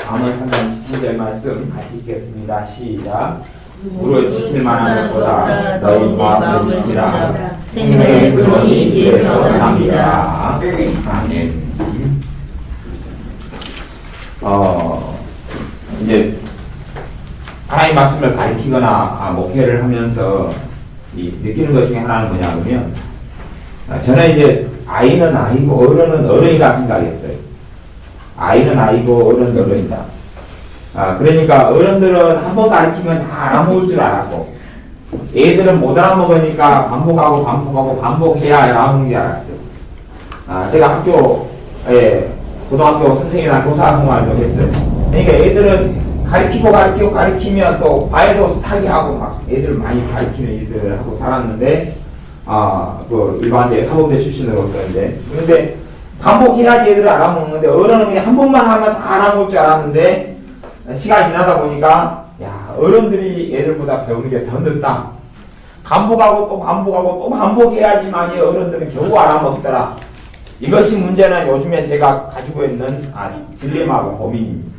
다음은 3장 10절 말씀 같이 읽겠습니다. 시작. 무릇 지킬 만한 것보다 너희 마음을 지키라. 생명의 근원이 뒤에서 납니다. 아멘. 이제 하나님 말씀을 가르치거나 목회를 하면서 느끼는 것 중에 하나는 뭐냐 그러면, 저는 이제 아이는 아이고 어른은 어른이라 생각했어요. 아이는 아이고 어른은 어른이다. 그러니까 어른들은 한 번 가르치면 다 알아먹을 줄 알았고, 애들은 못 알아먹으니까 반복하고 반복해야 알아먹는 줄 알았어요. 제가 고등학교 선생님이나 교사 생활을 좀 했어요. 그러니까 애들은 가르치면 또 과외도 타기하고 막 애들 많이 가르치는 일들을 하고 살았는데, 그 일반대 사범대 출신으로서인데, 그런데 반복해야지 애들을 알아먹는데, 어른은 그냥 한 번만 하면 다 알아먹을 줄 알았는데, 시간이 지나다 보니까, 야, 어른들이 애들보다 배우는 게 더 늦다. 반복하고 또 반복해야지만 어른들은 겨우 알아먹더라. 이것이 문제는 요즘에 제가 가지고 있는 딜레마고 고민입니다.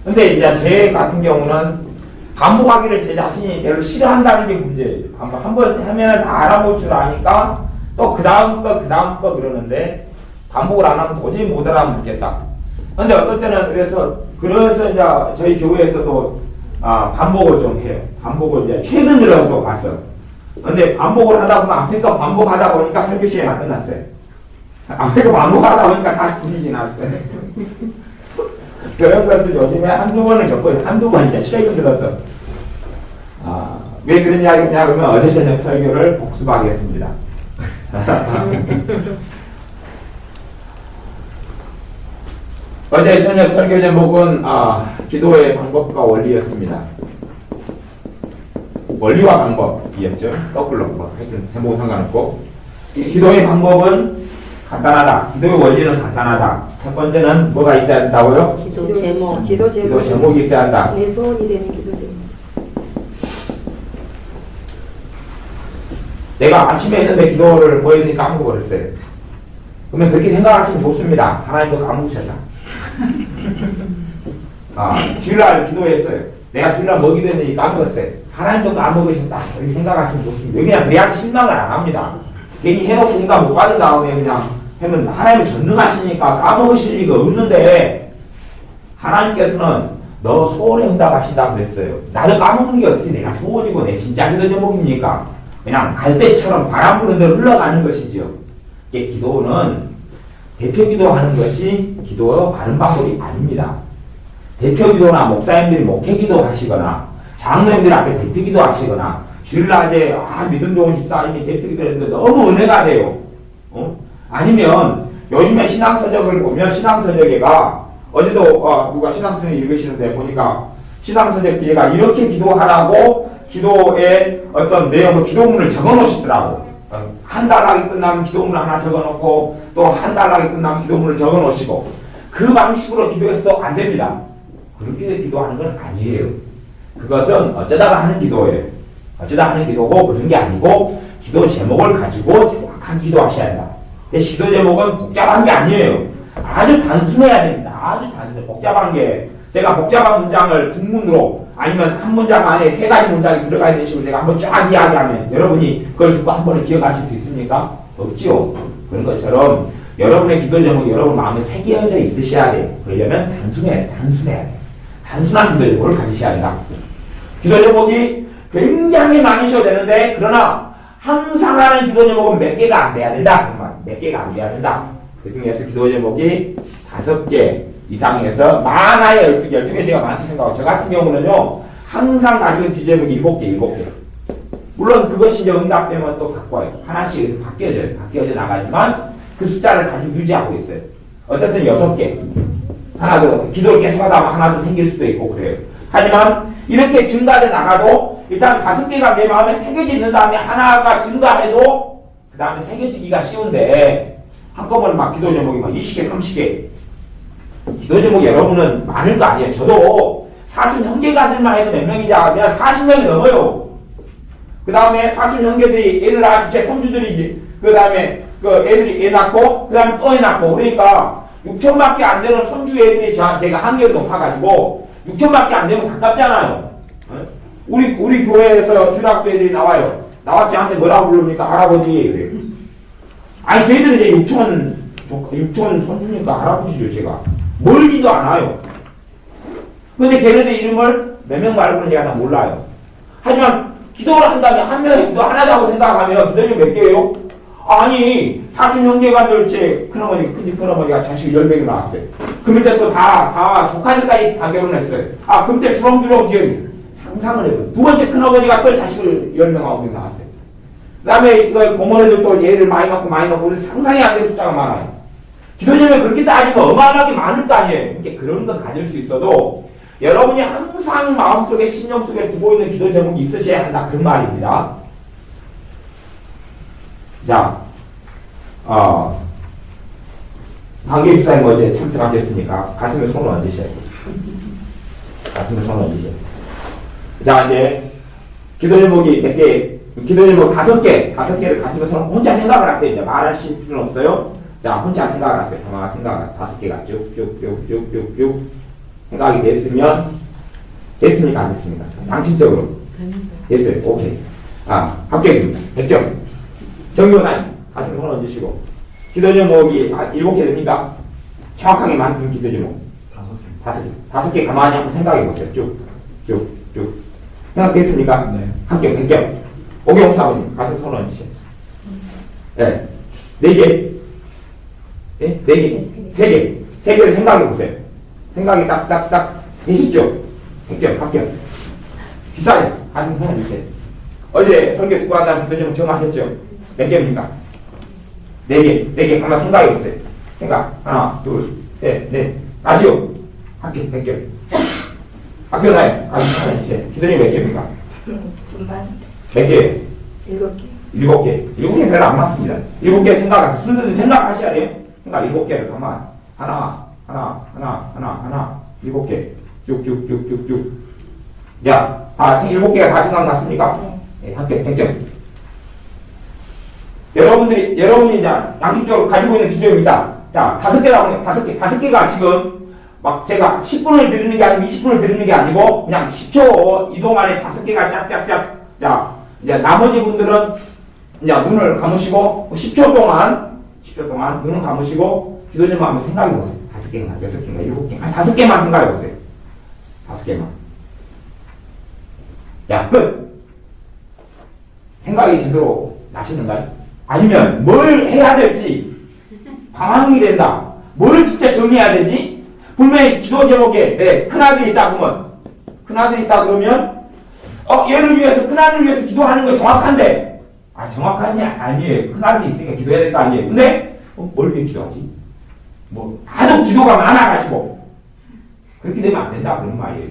근데 이제 제 같은 경우는 반복하기를 제 자신이 별로 싫어한다는 게 문제예요. 한 번 하면 다 알아볼 줄 아니까 또 그 다음 거 그러는데, 반복을 안 하면 도저히 못 알아먹겠다. 근데 어떨 때는 그래서 이제 저희 교회에서도 반복을 좀 해요. 반복을 이제 최근 들어서 봤어. 근데 반복을 하다 보면 앞에 거 반복하다 보니까 설교 시간이 끝났어요. 앞에 거 반복하다 보니까 다시 분위기 지났어요. 그런 것을 요즘에 한두 번을 겪어요. 한두 번 이제 최근 들어서. 왜 그런 이야기냐 그러면 어제 저녁 설교를 복습하겠습니다. 어제 저녁 설교 제목은 기도의 방법과 원리였습니다. 원리와 방법이었죠. 거꾸로 하여튼 제목은 상관없고, 기도의 방법은 간단하다. 기도의 원리는 간단하다. 첫 번째는 뭐가 있어야 된다고요? 기도 제목이 있어야 한다. 내 소원이 되는 기도 제목. 내가 아침에 했는데 기도를 보였는데 까먹어버렸어요. 그러면 그렇게 생각하시면 좋습니다. 하나님도 까먹으셨다. 주일날 기도했어요. 내가 주일날 뭐 기도했는지 까먹었어요. 하나님도 까먹으셨다. 이렇게 생각하시면 좋습니다. 그냥 그래야지 실망을 안 합니다. 괜히 해놓고 응답 못 받은 다음에 그냥 하면 하나님은 전능하시니까 까먹으실 리가 없는데, 하나님께서는 너 소원에 응답하신다고 그랬어요. 나도 까먹는 게 어떻게 내가 소원이고 내 진짜 기도 제목입니까? 그냥 갈대처럼 바람 부는 대로 흘러가는 것이죠. 이게 기도는 대표 기도하는 것이 기도의 바른 방법이 아닙니다. 대표 기도나 목사님들이 목회 기도 하시거나 장로님들 앞에 대표 기도 하시거나 주일날에 믿음 좋은 집사님이 대표 기도했는데 너무 은혜가 돼요. 아니면 요즘에 신앙서적을 보면 신앙서적에가 어제도 누가 신앙서적 읽으시는데 보니까 신앙서적 뒤에가 이렇게 기도하라고 기도의 어떤 내용을 기도문을 적어 놓으시더라고. 한 달락이 끝나면 기도문을 하나 적어 놓고 또 한 달락이 끝나면 기도문을 적어 놓으시고, 그 방식으로 기도해서도 안 됩니다. 그렇게 기도하는 건 아니에요. 그것은 어쩌다가 하는 기도예요. 어쩌다 하는 기도고 그런 게 아니고, 기도 제목을 가지고 정확한 기도하셔야 한다. 기도 제목은 복잡한 게 아니에요. 아주 단순해야 됩니다. 아주 단순해. 복잡한 게, 제가 복잡한 문장을 국문으로 아니면 한 문장 안에 3가지 문장이 들어가 있는 식으로 제가 한번 쫙 이야기하면 여러분이 그걸 듣고 한 번에 기억하실 수 있습니까? 없지요. 그런 것처럼 여러분의 기도 제목이 여러분 마음에 새겨져 있으셔야 돼요. 그러려면 단순해야 돼. 단순한 기도 제목을 가지셔야 한다. 기도 제목이 굉장히 많으셔도 되는데, 그러나 항상 하는 기도 제목은 몇 개가 안 돼야 된다. 몇 개가 안 돼야 된다. 그 중에서 기도 제목이 5개 이상에서 많아야 12개 제가 많이 생각하고, 저 같은 경우는요 항상 가지고 있는 기도 제목이 7개. 물론 그것이 이제 응답되면 또 바꿔요. 하나씩 바뀌어져 나가지만 그 숫자를 가지고 유지하고 있어요. 어쨌든 6개. 하나 더 기도를 계속 하다 보면 하나 더 생길 수도 있고 그래요. 하지만 이렇게 증가돼 나가도 일단 5개가 내 마음에 새겨져 있는 다음에 하나가 증가해도 그 다음에 새겨지기가 쉬운데, 한꺼번에 막 기도 제목이 막 20개, 30개. 기도 제목이 여러분은 많을 거 아니에요. 저도 사촌 형제가들만 해도 몇 명이냐 하면 40명이 넘어요. 그 다음에 사촌 형제들이 애를 낳아 제 손주들이지. 그 다음에 그 애들이 애 낳고 그 다음에 또 애 낳고, 그러니까 6천밖에 안 되는 손주 애들이 제가 한계를 높아가지고 6천밖에 안 되면 가깝잖아요. 우리 교회에서 중학교 애들이 나와요. 나와서 저한테 뭐라고 부릅니까? 할아버지. 그래요. 아니, 걔들은 이제 6천 손주니까 할아버지죠, 제가. 멀지도 않아요. 근데 걔네들 이름을 몇 명 말고는 제가 다 몰라요. 하지만 기도를 한다면 한 명의 기도 하나라고 생각하면 기도는 몇 개예요? 아니, 사촌 형제간들째 큰어머니, 큰집 큰어머니가 자식 10명이 나왔어요. 그 밑에 또 다 조카들까지 다 결혼했어요. 아, 그 밑에 주렁주렁 지금 상상을 해요. 두 번째 큰어머니가 또 자식을 10명, 9명 나왔어요. 그 다음에 이거 고모네들 또 얘를 많이 낳고 우리 상상이 안 되는 숫자가 많아요. 기도님은 그렇게 따지면 어마어마하게 많을 거 아니에요. 이렇게 그런 건 가질 수 있어도 여러분이 항상 마음속에 신념 속에 두고 있는 기도 제목이 있으셔야 한다. 그런 말입니다. 자, 황교익 집사님 어제 참석하셨으니까 가슴에 손을 얹으셔야 돼요. 가슴에 손을 얹으셔야 돼요. 자, 이제 기도 제목이 몇 개, 기도 제목 5개를 가슴에 손을 혼자 생각을 하세요. 이제 말하실 필요는 없어요. 자, 혼자 생각을 하세요. 가만히 생각을 하세요. 5개가 쭉쭉쭉쭉쭉쭉 생각이 됐습니까? 안 됐습니까? 양심적으로. 됐어요. 오케이. 합격입니다. 100점. 정교사님, 가슴에 손을 얹으시고. 기도 제목이 7개 됩니까? 정확하게 만든 기도 제목. 5개. 5개 가만히 한번 생각해 보세요. 쭉. 생각됐습니까? 네. 합격, 100점. 오경호 사모님, 가슴에 손을 얹으세요. 네. 4개. 네? 4개. 3개. 3개를 생각해 보세요. 생각이 딱 되시죠? 100점, 합격. 기사님, 가슴 손을 주세요. 어제 설교 듣고 한 다음 기도 제목 정하셨죠? 몇 개입니까? 4개 가만 생각해 보세요. 생각. 하나, 둘, 셋, 넷. 아죠? 합격, 100점. 합격하여 가슴 손을 주세요. 기도 제목 몇 개입니까? 좀 많은데. 몇 개예요? 7개. 7개. 7개 별로 안 맞습니다. 7개 생각하세요. 순서는 생각하셔야 돼요. 그러니까 7개를 가만. 하나. 7개. 쭉. 야, 7개가 다 생각났습니까? 네, 합격, 100점. 여러분이 이제 양심적으로 가지고 있는 기도입니다. 자, 5개 나오네요. 5개가 지금 막 제가 10분을 드리는 게 아니고 20분을 드리는 게 아니고 그냥 10초 이동 안에 5개가 짝짝짝. 자, 이제 나머지 분들은 이제 눈을 감으시고 10초 동안 눈을 감으시고 기도 좀 한번 생각해 보세요. 5개인가, 6개인가, 7개인가. 5개만 생각해 보세요. 5개만. 자, 끝. 생각이 제대로 나시는가요? 아니면 뭘 해야 될지 방황이 된다. 뭘 진짜 정리해야 되지? 분명히 기도 제목에 큰아들이 있다 그러면 얘를 위해서 큰아들을 위해서 기도하는 거 정확한데 정확한 게 아니에요. 큰아들이 있으니까 기도해야 될 거 아니에요. 근데 뭘 위해 기도하지? 하도 기도가 많아가지고 그렇게 되면 안 된다 그런 말이에요.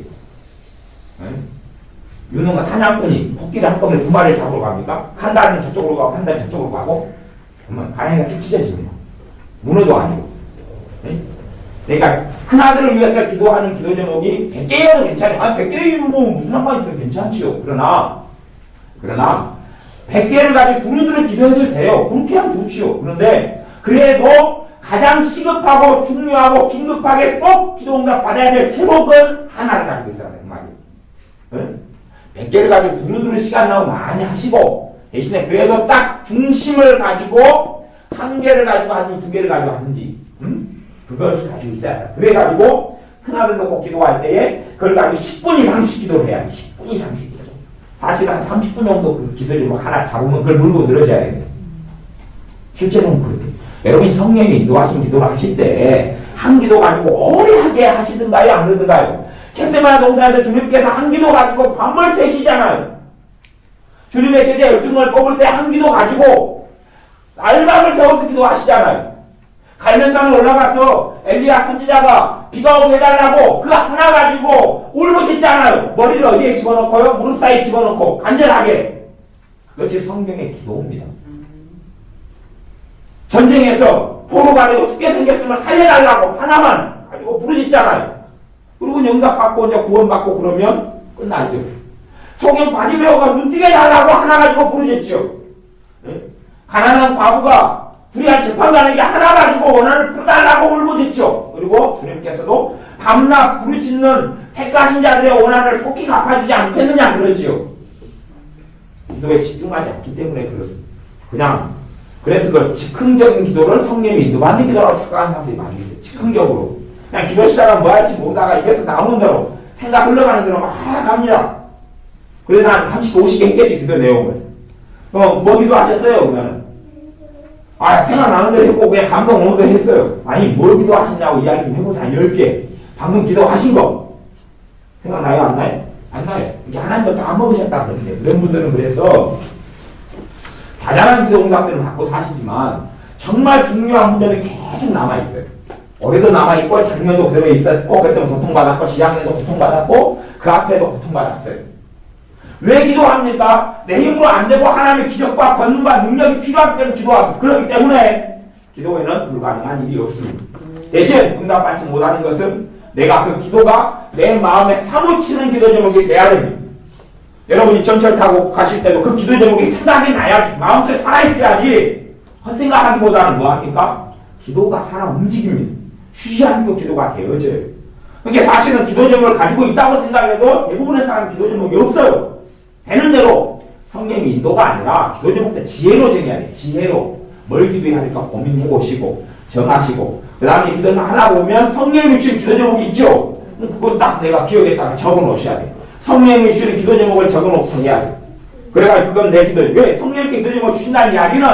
유능한 사냥꾼이 토끼를 한꺼번에 2마리를 잡으러 갑니까? 한 달은 저쪽으로 가고 한 달은 저쪽으로 가고 그러면 가랭이가 쭉 찢어집니다. 문어도 아니고. 그러니까 큰아들을 위해서 기도하는 기도 제목이 100개여도 괜찮아요. 100개이면 무슨 상관이 괜찮지요. 그러나 100개를 가지고 두루두루 기도해도 돼요. 그렇게 하면 좋지요. 그런데 그래도 가장 시급하고 중요하고 긴급하게 꼭 기도 응답 받아야 될 제목은 하나를 가지고 있어야 돼요. 말이에요. 100개를 가지고 두루두루 시간 나오면 많이 하시고 대신에 그래도 딱 중심을 가지고 1개를 가지고 하든지 2개를 가지고 하든지 그것을 가지고 있어야 돼. 그래가지고 큰아들 놓고 기도할 때에 그걸 가지고 10분 이상씩 기도를 해야 돼. 10분 이상씩 기도. 사실 한 30분 정도 그 기도 제목 하나 잡으면 그걸 물고 늘어져야 돼. 실제로는 그렇게. 여러분이 성령이 인도하신 기도를 하실 때 한 기도 가지고 오래 하게 하시든가요? 안 그러든가요? 겟세마네 동산에서 주님께서 한 기도 가지고 밤을 새시잖아요. 주님의 제자 12명을 뽑을 때 한 기도 가지고 알밤을 세워서 기도하시잖아요. 갈멜산에 올라가서 엘리야 선지자가 비가 오게 해달라고 그 하나 가지고 울부짖잖아요. 머리를 어디에 집어넣고요? 무릎 사이에 집어넣고 간절하게. 그것이 성경의 기도입니다. 전쟁에서 포로가 되고 죽게 생겼으면 살려달라고 하나만 가지고 부르짖잖아요. 그리고 응답받고 이제 구원받고 그러면 끝나죠. 속에 바디 배우가 눈뜨게 달라고 하나 가지고 부르짖죠. 가난한 과부가 불의한 재판관에게 하나 가지고 원한을 풀어달라고 울부짖죠. 그리고 주님께서도 밤낮 부르짖는 택하신 자들의 원한을 속히 갚아주지 않겠느냐 그러지요. 기도에 집중하지 않기 때문에 그렇습니다. 그냥 그래서 그 즉흥적인 기도를 성령이 인도받는 기도라고 착각하는 사람들이 많이 있어요. 즉흥적으로 그냥 기도 시작하면 뭐 할지 모르다가 입에서 나오는 대로 생각 흘러가는 대로 막 갑니다. 그래서 한 30, 50개 했겠지 기도 내용을. 뭐 기도하셨어요 그러면은? 아 생각나는 대로 했고 그냥 감동 오는 대로 했어요. 아니 뭘 기도하셨냐고 이야기 좀 해보세요. 한 10개. 방금 기도하신 거 생각나요? 안 나요? 안 나요. 이게 하나님도 까먹으셨다 그러는데 그런 분들은 그래서 자잘한 기도 응답들은 받고 사시지만 정말 중요한 문제는 계속 남아있어요. 올해도 남아있고 작년도 그대로 있었고 그때도 고통받았고 지작년도 고통받았고 그 앞에도 고통받았어요. 왜 기도합니까? 내 힘으로 안 되고 하나님의 기적과 권능과 능력이 필요하기 때문에 기도하고 그렇기 때문에 기도에는 불가능한 일이 없습니다. 대신 응답받지 못하는 것은 내가 그 기도가 내 마음에 사무치는 기도 제목이 돼야 됩니다. 여러분이 전철 타고 가실 때도 그 기도 제목이 생각이 나야지 마음속에 살아있어야지 헛생각하기보다는 뭐합니까? 기도가 살아 움직입니다. 쉬지 않고 기도가 되어져요. 그러니까 사실은 기도 제목을 가지고 있다고 생각해도 대부분의 사람은 기도 제목이 없어요. 되는 대로 성령의 인도가 아니라 기도 제목도 지혜로 정해야 돼요. 지혜로 뭘 기도해야 할까 고민해보시고 정하시고 그 다음에 기도 좀 하다 보면 성령이 주신 기도 제목이 있죠. 그건 딱 내가 기억에다가 적어놓으셔야 돼요. 성령이 주신 기도 제목을 적어놓고 해야 돼요. 그래가지고 그건 내 기도 왜 성령께 기도 제목을 주신다는 이야기는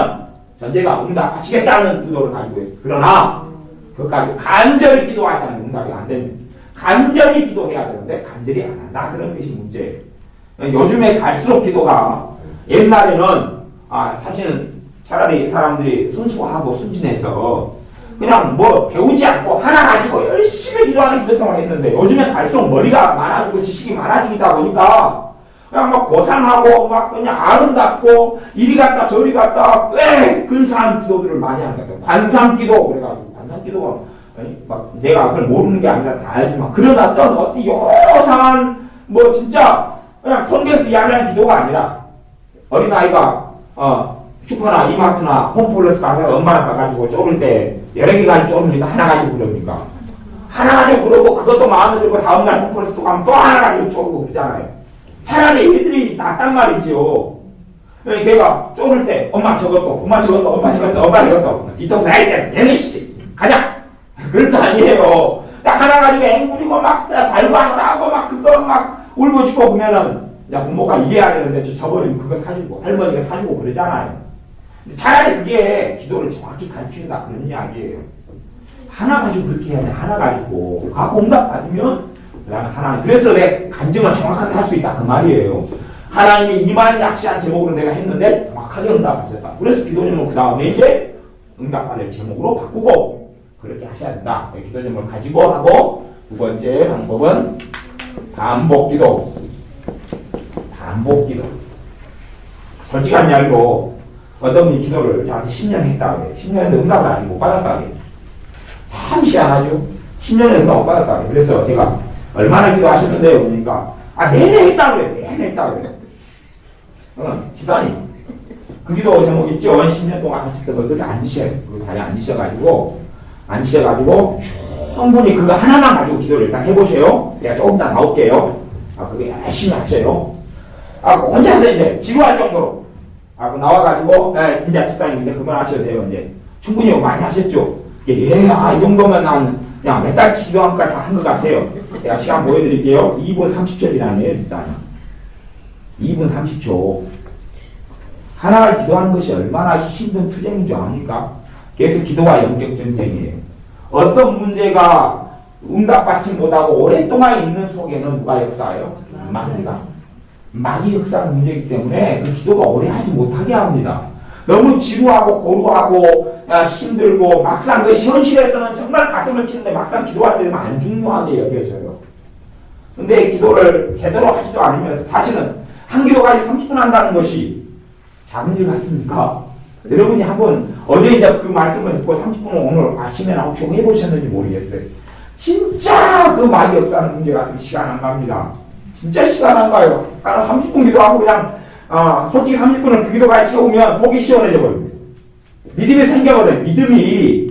전제가 응답하시겠다는 의도를 가지고 있어요. 그러나 그것까지 간절히 기도하지 않으면 응답이 안 됩니다. 간절히 기도해야 되는데 간절히 안 한다. 그런 것이 문제예요. 요즘에 갈수록 기도가 옛날에는 사실은 차라리 사람들이 순수하고 순진해서 그냥 뭐 배우지 않고 하나 가지고 열심히 기도하는 기도생활을 했는데 요즘에 갈수록 머리가 많아지고 지식이 많아지다 보니까 그냥 막 고상하고 막 그냥 아름답고 이리 갔다 저리 갔다 꽤 근사한 기도들을 많이 하는 거예요. 관상기도 그래가지고 관상기도가 막 내가 그걸 모르는 게 아니라 다 알지만 그런 어떤 요상한 뭐 진짜 그냥 성경에서 이야기하는 기도가 아니라 어린아이가 슈퍼나 이마트나 홈플러스 가서 엄마랑 가가지고 쪼를 때 여러 개 가지고 쪼릅니까? 하나 가지고 그럽니까? 하나 가지고 그러고 그것도 마음에 들고 다음날 홈플러스 또 가면 또 하나 가지고 쪼르고 그러잖아요. 차라리 애들이 낫단 말이지요. 걔가 쪼를 때 엄마 저것도 엄마 저것도 엄마 저것도 엄마 저것도 뒤통수 나이 때 얘네시지 가자 그럴 거 아니에요. 딱 하나 가지고 앵구리고 막 발광을 하고 막 그거 막 울부짖고 보면은 야 부모가 이래야 되는데 저버리면 그거 사주고 할머니가 사주고 그러잖아요. 차라리 그게 기도를 정확히 가르친다 그런 이야기예요. 하나 가지고 그렇게 해야 돼. 하나 가지고 갖고 응답 받으면 그다음에 하나님 그래서 내 간증을 정확하게 할 수 있다 그 말이에요. 하나님이 이만 약시한 제목으로 내가 했는데 정확하게 응답하셨다. 그래서 기도 제목 그 다음에 이제 응답받을 제목으로 바꾸고 그렇게 하셔야 된다. 기도 제목을 가지고 하고 두 번째 방법은 반복기도. 반복기도. 솔직한 이야기로 어떤 분이 기도를 저한테 10년 했다고 해요. 10년 했는데 응답을 아직 못 받았다고 해요. 참 희한하죠. 10년에 응답 못 받았다고 해요. 그래서 제가 얼마나 기도하셨는데요? 그러니까 내내 했다고 해요. 내내 했다고 해요. 기도하니 그 기도 제목 있죠? 10년 동안 하실 때 거기서 앉으셔요. 그 자리에 앉으셔가지고 충분히 그거 하나만 가지고 기도를 일단 해보세요. 제가 조금 더 나올게요. 그게 열심히 하세요. 혼자서 이제 지루할 정도로. 그 나와가지고, 이제 집사님 이제 그만하셔도 돼요. 이제 충분히 많이 하셨죠? 이 정도면 그냥 몇 달치 기도함까지 다 한 것 같아요. 제가 시간 보여드릴게요. 2분 30초이라네요, 집사님. 2분 30초. 하나를 기도하는 것이 얼마나 힘든 투쟁인 줄 아십니까? 그래서 기도와 영적 전쟁이에요. 어떤 문제가 응답받지 못하고 오랫동안 있는 속에는 누가 역사해요? 마귀 역사하는 문제이기 때문에 그 기도가 오래 하지 못하게 합니다. 너무 지루하고 고루하고 힘들고 막상 그 현실에서는 정말 가슴을 치는데 막상 기도할 때 되면 안 중요하게 여겨져요. 근데 기도를 제대로 하지도 않으면서 사실은 한 기도까지 30분 한다는 것이 작은 일 같습니까? 여러분이 한번 어제 이제 그 말씀을 듣고 30분을 오늘 아침에나 혹시 해보셨는지 모르겠어요. 진짜 그 마귀 역사하는 문제 같은 시간 안 갑니다. 진짜 시간 안 가요. 30분 기도하고 그냥 솔직히 30분을 그 기도까지 채우면 속이 시원해져 버립니다. 믿음이 생겨버려요. 믿음이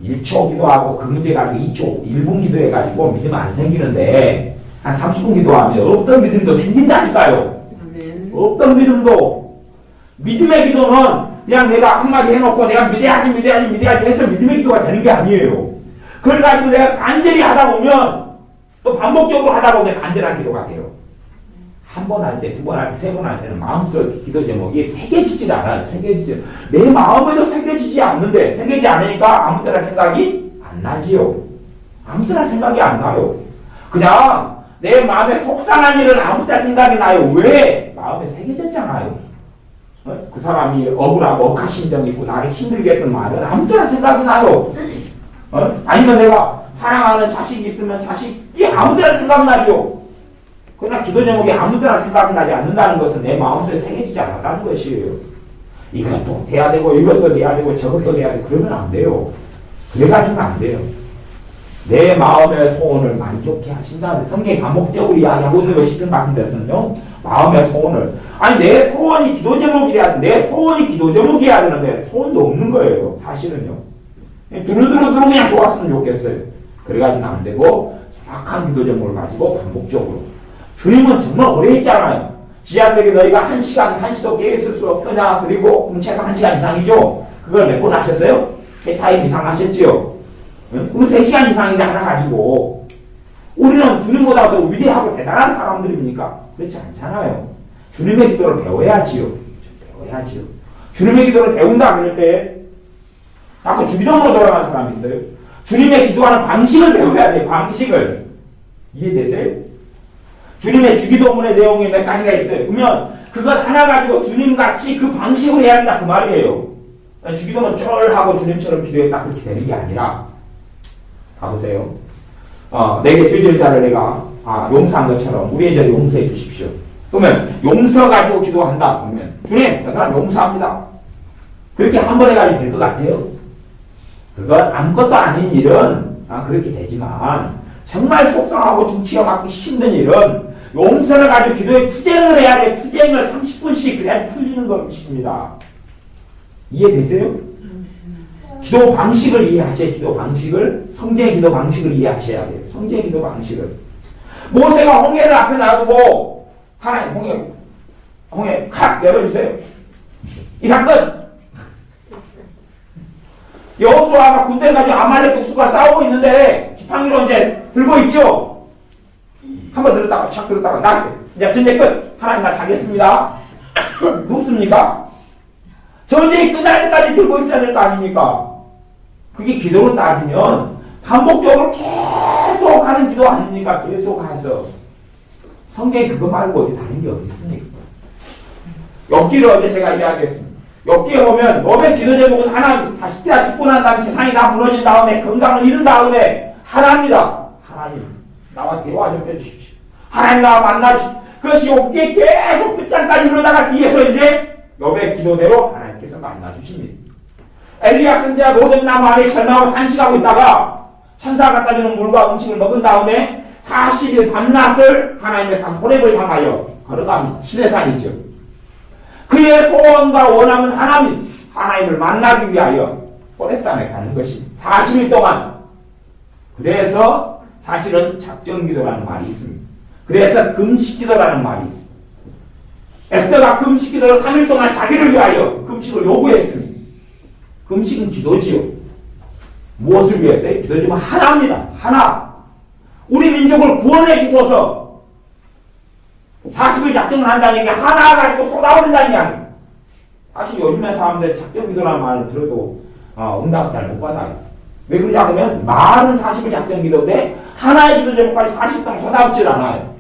1초 기도하고 그 문제 가지고 2초, 1분 기도해가지고 믿음 안 생기는데 한 30분 기도하면 없던 믿음도 생긴다니까요. 없던 믿음도. 믿음의 기도는 그냥 내가 한마디 해놓고 내가 믿어야지 해서 믿음의 기도가 되는 게 아니에요. 그걸 가지고 내가 간절히 하다 보면 또 반복적으로 하다 보면 간절한 기도가 돼요. 한 번 할 때, 두 번 할 때, 세 번 할 때는 마음속 기도 제목이 새겨지질 않아요. 새겨지지. 내 마음에도 새겨지지 않는데, 새겨지지 않으니까 아무 때나 생각이 안 나지요. 아무 때나 생각이 안 나요. 그냥 내 마음에 속상한 일은 아무 때나 생각이 나요. 왜? 마음에 새겨졌잖아요. 그 사람이 억울하고 억하심정이 있고 나를 힘들게 했던 말은 아무 때나 생각이 나요. 아니면 내가 사랑하는 자식이 있으면 자식이 아무 때나 생각나죠. 그러나 기도 제목이 아무 때나 생각나지 않는다는 것은 내 마음속에 새겨지지 않았다는 것이에요. 이것도 돼야 되고 이것도 돼야 되고 저것도 돼야 되고 그러면 안 돼요. 그래가지고는 안 돼요. 내 마음의 소원을 만족해 하신다는 성경이 반복적으로 이야기하고 있는 것이 좀 같은 데서는요. 마음의 소원을. 아니 내 소원이 기도 제목이어야 돼. 내 소원이 기도 제목이어야 되는데 소원도 없는 거예요. 사실은요. 두루두루 그냥 좋았으면 좋겠어요. 그래가지고는 안 되고 정확한 기도 제목을 가지고 반복적으로. 주님은 정말 오래 있잖아요. 지하들에게 너희가 1시간, 1시도 깨있을 수 없더냐. 그리고 최소 1시간 이상이죠. 그걸 몇 번 하셨어요? 3타임 이상 하셨지요. 그럼 3시간 이상인데 하나 가지고 우리는 주님보다 더 위대하고 대단한 사람들입니까? 그렇지 않잖아요. 주님의 기도를 배워야지요. 배워야지요. 주님의 기도를 배운다 그럴 때 자꾸 주기도문으로 돌아가는 사람이 있어요. 주님의 기도하는 방식을 배워야 돼요. 방식을. 이해되세요? 주님의 주기도문의 내용이 몇 가지가 있어요. 그러면 그것 하나 가지고 주님같이 그 방식으로 해야 한다 그 말이에요. 주기도문 쫄하고 주님처럼 기도했다 그렇게 되는 게 아니라 가보세요. 내게 주질 자를 내가 용서한 것처럼 우리의 죄를 용서해 주십시오. 그러면 용서 가지고 기도한다. 그러면 주님 저 사람 용서합니다. 그렇게 한 번 해가지고 될 것 같아요. 그건 아무것도 아닌 일은 그렇게 되지만 정말 속상하고 중치가 맞기 힘든 일은 용서를 가지고 기도에 투쟁을 해야 돼. 투쟁을 30분씩 그래야지 풀리는 것입니다. 이해되세요? 기도 방식을 이해하셔야 기도 방식을 성경의 기도 방식을 이해하셔야 돼요. 성경의 기도 방식을. 모세가 홍해를 앞에 놔두고 하나님 홍해 칵 열어주세요. 이 사건 여호수아가 군대 가지고 아말렉 tuk수가 싸우고 있는데 지팡이로 이제 들고 있죠. 한번 들었다가 착 들었다가 났어요. 이제 전쟁 끝. 하나님 나 자겠습니다. 눕습니까? 전쟁이 끝날 때까지 들고 있어야 될 거 아닙니까? 그게 기도로 따지면 반복적으로 계속 하는 기도 아닙니까? 계속 해서 성경에 그거 말고 어디 다른 게 어디 있습니까? 엽기를 어제 제가 이야기했습니다. 엽기에 보면 너의 기도 제목은 하나님 다시 때가 죽고 난 다음에 세상이 다 무너진 다음에 건강을 잃은 다음에 하나입니다. 하나님 나와 대화 좀 해주십시오. 하나님 나와 만나주십시오. 그것이 엽기에 계속 끝장까지 이러다가 뒤에서 이제 엽의 기도대로 하나님께서 만나주십니다. 엘리야 선지자 모든 나무 아래 절망하고 단식하고 있다가 천사가 갖다 주는 물과 음식을 먹은 다음에 40일 밤낮을 하나님의 산 호렙을 향하여 걸어갑니다. 시내산이죠. 그의 소원과 원함은 하나님을 만나기 위하여 호렙산에 가는 것입니다. 40일 동안. 그래서 사실은 작정기도라는 말이 있습니다. 그래서 금식기도라는 말이 있습니다. 에스더가 금식기도를 3일 동안 자기를 위하여 금식을 요구했습니다. 금식은 기도지요. 무엇을 위해서요? 기도지만 하나입니다. 하나. 우리 민족을 구원해 주셔서 40일 작정을 한다는 게 하나 가지고 쏟아버린다는 게 아니에요. 사실 요즘에 사람들 작정기도라는 말을 들어도 응답 잘 못 받아요. 왜 그러냐 하면 말은 40일 작정기도인데 하나의 기도 제목까지 40일 동안 쏟아붓질 않아요.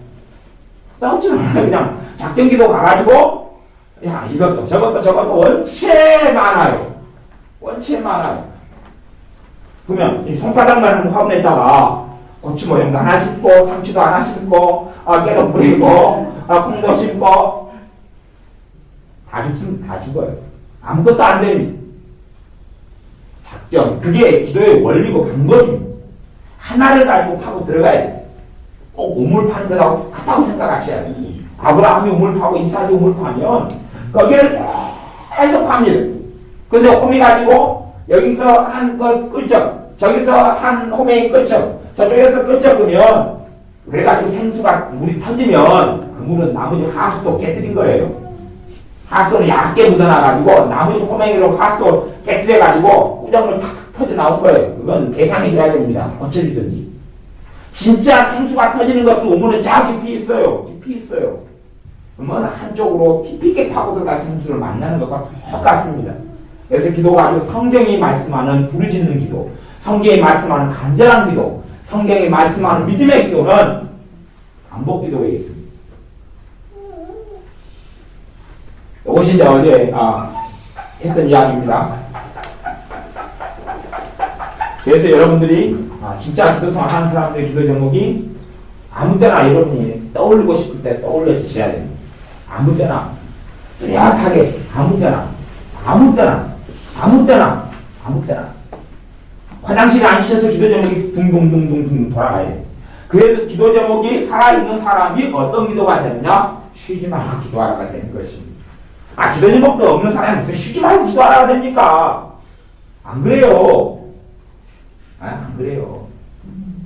쏟아붓질 않아요. 그냥 작정기도 가가지고 야 이것도 저것도 원체 많아요. 원체 많아요. 그러면 이 손바닥만 화분에다가 고추 모형도 하나 심고 상추도 하나 심고 깨도 뿌리고 콩도 심고 다 죽습니다. 다 죽어요. 아무것도 안 됩니다. 작정 그게 기도의 원리고 방법입니다. 하나를 가지고 파고 들어가야 돼요. 꼭 우물 파는 거라고 같다고 생각하셔야 돼요. 아브라함이 우물 파고 이삭이 우물 파면 거기를 계속 팝니다. 근데 홈이 가지고 여기서 한 거 끌적, 저기서 한 홈에 끌적, 저쪽에서 끌적 끄면 그래가지고 생수가 물이 터지면 그 물은 나머지 하수도 깨뜨린 거예요. 하수는 얇게 묻어나가지고 나머지 호맹이로 하수 깨뜨려가지고 꾸정물 탁탁 터져 나온 거예요. 그건 배상해줘야 됩니다. 어쩌리든지. 진짜 생수가 터지는 것은 우물은 저 깊이 있어요. 깊이 있어요. 그러면 한쪽으로 깊이 있게 파고 들어가서 생수를 만나는 것과 똑같습니다. 그래서 기도가 아주 성경이 말씀하는 부르짖는 기도, 성경이 말씀하는 간절한 기도, 성경이 말씀하는 믿음의 기도는 반복 기도에 있습니다. 이것이 이제 어제 했던 이야기입니다. 그래서 여러분들이 진짜 기도 생활하는 사람들의 기도 제목이 아무 때나 여러분이 떠올리고 싶을 때 떠올려 주셔야 됩니다. 아무 때나 뚜렷하게 아무 때나 아무 때나 아무 때나 아무 때나 화장실에 앉으셔서 기도 제목이 둥둥둥둥둥 돌아가야 돼요. 그래도 기도 제목이 살아있는 사람이 어떤 기도가 되느냐? 쉬지 말고 기도하라가 되는 것입니다. 기도 제목도 없는 사람이 무슨 쉬지 말고 기도하라가 됩니까? 안 그래요. 안 그래요.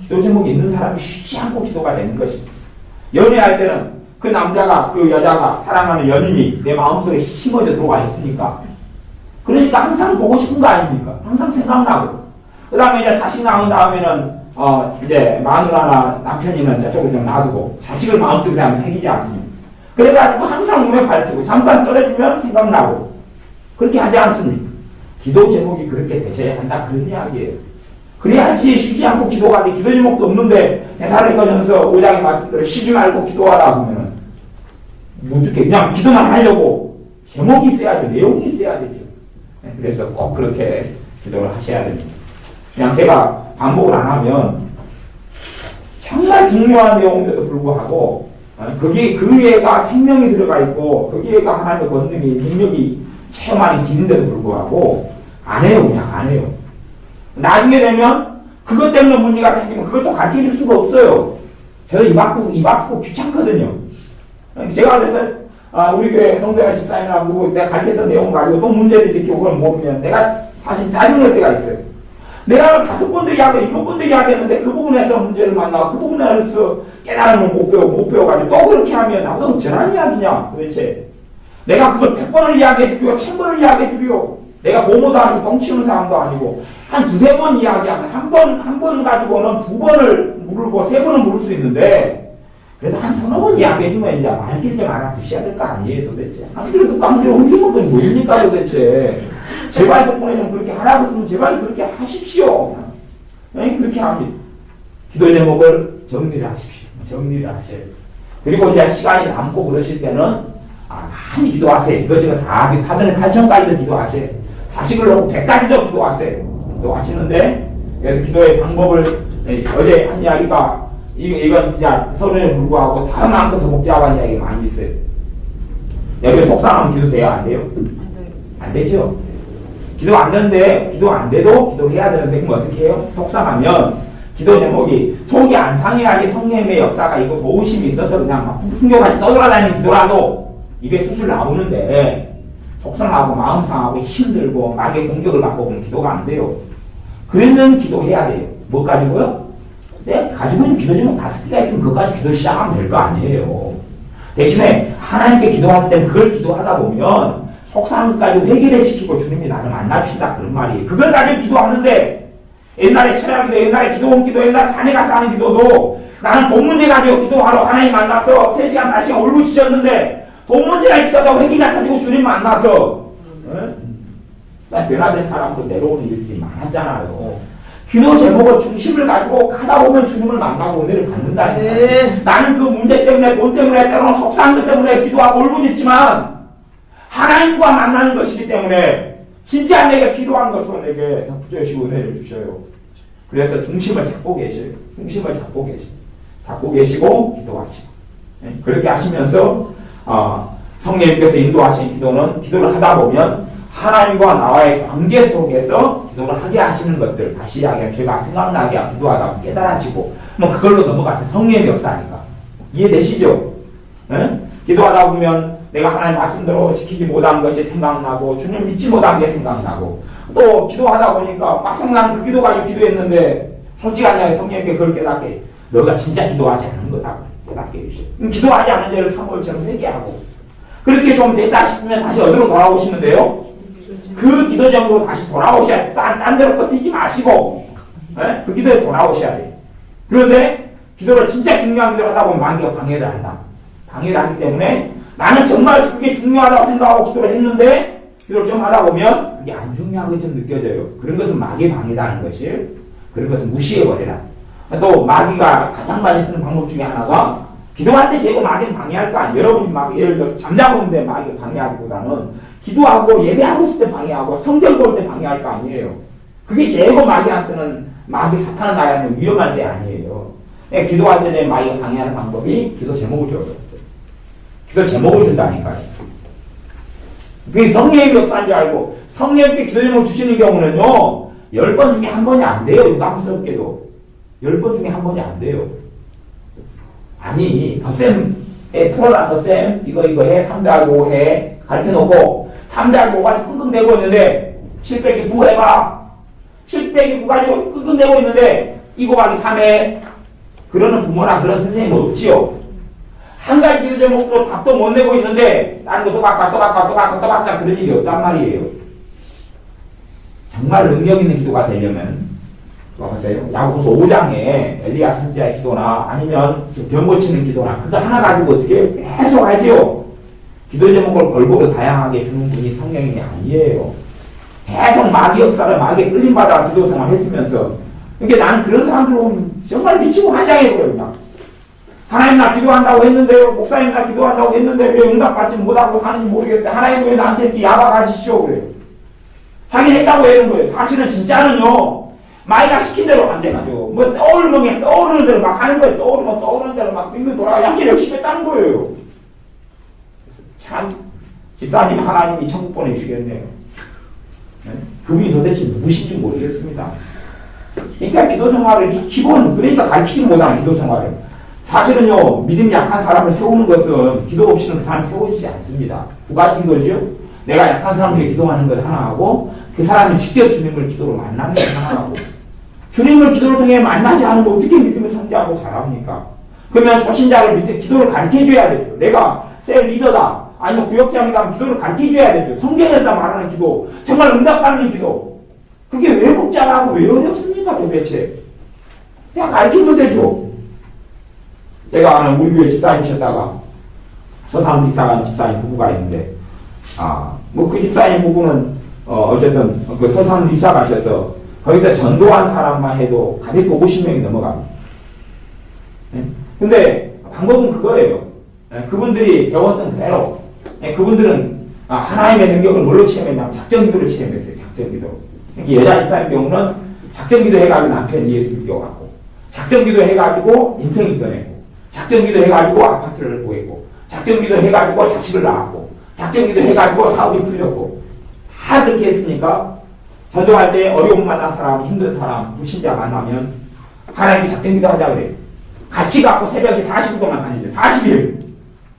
기도 제목이 있는 사람이 쉬지 않고 기도가 되는 것입니다. 연애할 때는 그 남자가 그 여자가 사랑하는 연인이 내 마음속에 심어져 들어와 있으니까 그러니까 항상 보고 싶은 거 아닙니까? 항상 생각나고 그 다음에 이제 자식 낳은 다음에는 이제 마누라나 남편이는 저쪽으로 좀 놔두고 자식을 마음속에 그냥 새기지 않습니다. 그래가지고 항상 눈에 밟히고 잠깐 떨어지면 생각나고 그렇게 하지 않습니까? 기도 제목이 그렇게 되셔야 한다 그런 이야기예요. 그래야지 쉬지 않고 기도가 돼. 기도 제목도 없는데 데살로니가전서 5장의 말씀대로 쉬지 말고 기도하라 하면은 어떻게 그냥 기도만 하려고 제목이 있어야죠. 내용이 있어야 되죠. 그래서 꼭 그렇게 기도를 하셔야 됩니다. 그냥 제가 반복을 안 하면 정말 중요한 내용인데도 불구하고 거기에 그 애가 생명이 들어가 있고 거기에가 하나님의 권능이 능력이 체험하는 길인데도 불구하고 안 해요. 그냥 안 해요. 나중에 되면 그것 때문에 문제가 생기면 그것도 가르쳐줄 수가 없어요. 저도 입 아프고 귀찮거든요. 제가 그래서 우리 교회 성대가 집사님이나 누구 내가 가르쳤던 내용 가지고 또 문제를 일으키고 그걸 모르면 내가 사실 짜증날 때가 있어요. 내가 5번도 이야기하고 7번도 이야기했는데 그 부분에서 문제를 만나고 그 부분에서 깨달음을 못 배워가지고 또 그렇게 하면 나보다 어쩌라는 이야기냐 도대체. 내가 그걸 100번을 이야기해 주고요. 1000번을 이야기해 주고요. 내가 뭐뭐도 아니고 뻥치는 사람도 아니고 한 2-3번 이야기하면 한 번 가지고는 2번을 물고 3번은 물을 수 있는데 그래도 한 3-4번 이야기해주면 이제 말길 좀 알아두셔야 될 거 아니에요 도대체. 안 그래도 깡패 올리는 건 뭐입니까 도대체. 제발 덕분에 좀 그렇게 하라고 했으면 제발 그렇게 하십시오. 그렇게 합니다. 기도 제목을 정리를 하십시오. 정리를 하셔야 돼요. 그리고 이제 시간이 남고 그러실 때는 많이 기도하세요. 이것저것 다 사전에 8천까지도 기도하세요. 자식을 놓고 100가지도 기도하세요. 기도하시는데 그래서 기도의 방법을 어제 한 이야기가 이건 진짜 서론에 불구하고 다른 마음껏 더 복잡한 이야기 많이 있어요. 여기 속상하면 기도 돼요? 안 돼요? 안 되죠. 기도 안 되는데 기도 안 돼도 기도를 해야 되는데 그럼 어떻게 해요? 속상하면 기도 제목이 속이 안 상해야지 성령의 역사가 있고 도우심이 있어서 그냥 막 풍경같이 떠돌아다니는 기도라도 입에 수술 나오는데 속상하고 마음 상하고 힘들고 마귀의 공격을 받고 그러면 기도가 안 돼요. 그러면 기도해야 돼요. 뭐 가지고요? 내가 가지고 있는 기도 제목 5개가 있으면 그것까지 기도 시작하면 될 거 아니에요. 대신에 하나님께 기도할 때 그걸 기도하다 보면 속상까지 해결해 시키고 주님이 나를 만나주신다 그런 말이에요. 그걸 가지고 기도하는데 옛날에 철학기도, 옛날에 기도원 기도, 옛날에 산에 가서 하는 기도도 나는 돈 문제 가지고 기도하러 하나님 만나서 3시간, 4시간 울부짖었는데 돈 문제가 기도하다가 회개가 터지고 주님 만나서 변화된 사람도 내려오는 일들이 많았잖아요. 기도 제목을 중심을 가지고 가다 보면 주님을 만나고 은혜를 받는다니까. 네. 나는 그 문제 때문에 돈 때문에 때로는 속상한 것 때문에 기도하고 울부짖지만 하나님과 만나는 것이기 때문에 진짜 내게 필요한 것으로 내게 덮어주시고 은혜를 주셔요. 그래서 중심을 잡고 계셔요. 중심을 잡고 계시고 잡고 계시고 기도하시고 그렇게 하시면서 성령님께서 인도하신 기도는 기도를 하다 보면 하나님과 나와의 관계 속에서 기도를 하게 하시는 것들 다시 이야기하면 제가 생각나게 기도하다 보면 깨달아지고 뭐 그걸로 넘어가세요. 성령의 역사니까 이해되시죠? 기도하다 보면 내가 하나님 말씀대로 지키지 못한 것이 생각나고 주님 믿지 못한 게 생각나고 또 기도하다 보니까 막상 난 그 기도 가지고 기도했는데 솔직하게 성령님께 그걸 깨닫게 너가 진짜 기도하지 않는 거다 깨닫게 해주세요. 기도하지 않는 죄를 사물처럼 회개하고 그렇게 좀 됐다 싶으면 다시 어디로 돌아오시는데요? 그 기도점으로 다시 돌아오셔야 돼. 딴 데로 버티지 마시고 그 기도에 돌아오셔야 돼. 그런데 기도를 진짜 중요한 기도를 하다 보면 마귀가 방해를 한다. 방해를 하기 때문에 나는 정말 그게 중요하다고 생각하고 기도를 했는데 기도를 좀 하다 보면 그게 안 중요한 것처럼 느껴져요. 그런 것은 마귀의 방해다는 것을 그런 것은 무시해버려라. 또 마귀가 가장 많이 쓰는 방법 중에 하나가 기도할 때 제가 마귀는 방해할 거 아니에요. 여러분이 막 예를 들어서 잠자고 있는데 마귀가 방해하기보다는 기도하고 예배하고 있을 때 방해하고 성경 볼 때 방해할 거 아니에요. 그게 제거 마귀한테는 마귀 사탄을 나라는 위험한 때 아니에요. 기도할 때 내 마귀가 방해하는 방법이 기도 제목을 줘요. 기도 제목을 준다니까요. 그게 성령의 역사인 줄 알고 성령께 기도 제목을 주시는 경우는요 10번 중에 한 번이 안 돼요. 유감스럽게도 10번 중에 한 번이 안 돼요. 아니 덧셈에 풀어라. 덧셈 이거 해 3-5 해 가르쳐놓고 3-5까지 끙끙대고 있는데 7 빼기 9 해봐. 7 빼기 9 가지고 끙끙대고 있는데 2 곱하기 3해 그러는 부모나 그런 선생님 없지요. 한 가지 기도 제목도 답도 못 내고 있는데 다른 거 또 바꿔 그런 일이 없단 말이에요. 정말 능력 있는 기도가 되려면 보세요. 야고보서 5장에 엘리야 선지자의 기도나 아니면 병 고치는 기도나 그거 하나 가지고 어떻게 계속 하죠. 기도 제목을 골고루 다양하게 주는 분이 성령이 아니에요. 계속 마귀 역사를 마귀에 끌림받아 기도 생활 했으면서 그러니까 나는 그런 사람들 보면 정말 미치고 환장해버려요. 그냥 하나님 나 기도한다고 했는데요. 목사님 나 기도한다고 했는데 왜 응답받지 못하고 사는지 모르겠어요. 하나님 왜 나한테 이렇게 야박하시죠? 그래요. 하긴 했다고 하는 거예요. 사실은 진짜는요. 마귀가 시킨 대로 안 돼가지고 뭐 떠오르는 대로 막 하는 거예요. 떠오르는 대로 막 빙빙 돌아가 양질 열심히 했다는 거예요. 참 집사님 하나님이 천국 보내주시겠네요. 네? 그분이 도대체 누구신지 모르겠습니다. 그러니까 기도 생활을 기본 그러니까 가르치지 못하는 기도 생활을 사실은요 믿음이 약한 사람을 세우는 것은 기도 없이는 그 사람이 세워지지 않습니다. 두 가지 기도죠. 내가 약한 사람에게 기도하는 것 하나하고 그 사람이 직접 주님을 기도로 만나는 것 하나하고 주님을 기도를 통해 만나지 않으면 어떻게 믿음을 성장하고 자랍니까? 그러면 초신자를 믿음 기도를 가르쳐줘야 되죠. 내가 셀 리더다 아니면 구역장이다 기도를 가르쳐줘야 되죠. 성경에서 말하는 기도 정말 응답받는 기도 그게 왜 복잡하고 왜 어렵습니까 도대체? 그냥 가르치면 되죠. 제가 아는 우리 교회 집사님이셨다가 서산 이사간 집사님 부부가 있는데 뭐 그 집사님 부부는 어쨌든 그 서산 이사 가셔서 거기서 전도한 사람만 해도 가볍게 50명이 넘어갑니다. 네? 근데 방법은 그거예요. 네? 그분들이 배웠던 그대로 그분들은 하나님의 능력을 뭘로 체험했냐면 작전기도를 체험했어요. 작전기도. 여자 집사님 경우는 작전기도 해가지고 남편 예수 믿겨갖고 작전기도 해가지고 인생을 이겨내고 작전기도 해가지고 아파트를 구했고 작전기도 해가지고 자식을 낳았고 작전기도 해가지고 사업이 풀렸고 다 그렇게 했으니까 전도할 때 어려움 만난 사람, 힘든 사람, 불신자 만나면 하나님이 작전기도 하자 그래요. 같이 갖고 새벽에 40일 동안 다니죠. 40일.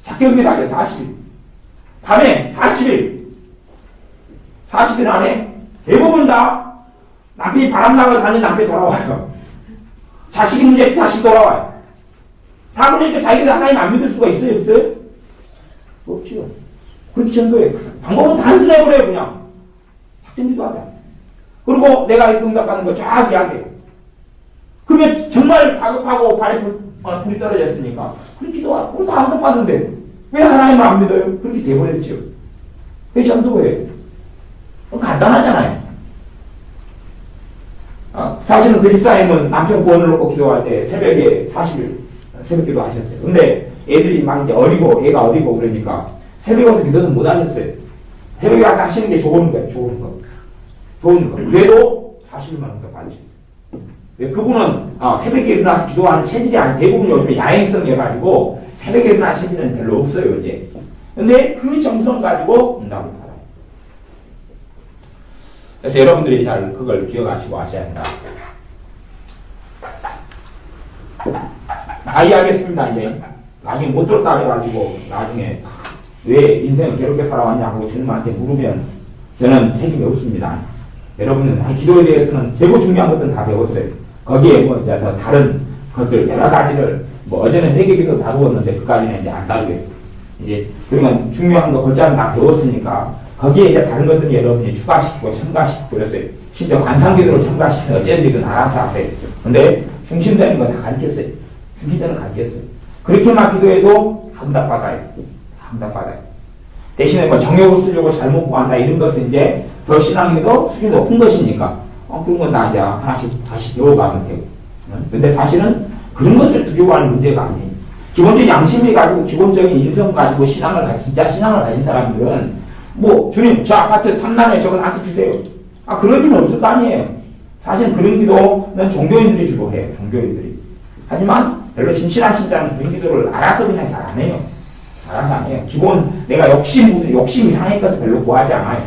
작전기도 하죠. 40일. 밤에 40일. 40일 안에 대부분 다 남편이 바람나고 다니는 남편이 돌아와요. 자식이 문제 다시 돌아와요. 다 그러니까 자기들 하나님 안 믿을 수가 있어요? 없어요? 없지요. 그렇게 전도해. 방법은 단순해버려요. 그냥. 작전기도 하자. 그리고 내가 응답받는 거 쫙 이야기해요. 그러면 정말 다급하고 발에 불이 떨어졌으니까 그렇게 기도하고 우리 다 응답받는데 왜 하나님을 안 믿어요? 그렇게 돼버렸죠. 그게 전도예요. 간단하잖아요. 사실은 그 집사님은 남편 구원을 놓고 기도할 때 새벽에 40일 새벽 기도 하셨어요. 근데 애들이 막 이제 어리고 애가 어리고 그러니까 새벽에 와서 기도는 못 하셨어요. 새벽에 와서 하시는 게 좋은 거예요. 좋은 거. 그래도 40일만 더 받으셨어요. 그분은 새벽에 일어나서 기도하는 체질이 아니 대부분 요즘에 야행성이어가지고 새벽에 일어나는 체질은 별로 없어요. 이제. 근데 그 정성 가지고 응답을 받아요. 그래서 여러분들이 잘 그걸 기억하시고 하셔야 한다. 다 이해하겠습니다. 이제 나중에 못 들었다 해가지고 나중에 왜 인생을 괴롭게 살아왔냐고 주님한테 물으면 저는 책임이 없습니다. 여러분은 기도에 대해서는 최고 중요한 것들은 다 배웠어요. 거기에 뭐 이제 더 다른 것들 여러 가지를 뭐 어제는 회개기도 다루었는데 그까지는 이제 안 다루겠어요. 이제 그러면 중요한 거 곧장 다 배웠으니까 거기에 이제 다른 것들은 여러분이 추가시키고 첨가시키고 그랬어요. 심지어 관상기도를 첨가시키는 어쩐지든 알아서 하세요. 근데 중심되는 건 다 가르쳤어요. 중심되는 건 가르쳤어요. 그렇게만 기도해도 응답받아요. 응답받아요. 대신에 뭐 정욕을 쓰려고 잘못 구한다 이런 것은 이제 더 신앙에도 수준이 높은 것이니까 그런 건 다 이제 하나씩 다시 배워가면 되고. 근데 사실은 그런 것을 두려워하는 문제가 아니에요. 기본적인 양심이 가지고 기본적인 인성 가지고 진짜 신앙을 가진 사람들은 뭐 주님 저 아파트 탐나네 저거 나한테 주세요. 그럴 리는 없을 거 아니에요. 사실 그런 기도는 종교인들이 주로 해요. 종교인들이. 하지만 별로 진실한 신자는 그런 기도를 알아서 그냥 잘 안 해요. 알아서 안 해요. 기본 내가 욕심 이상의 것을 별로 구하지 않아요.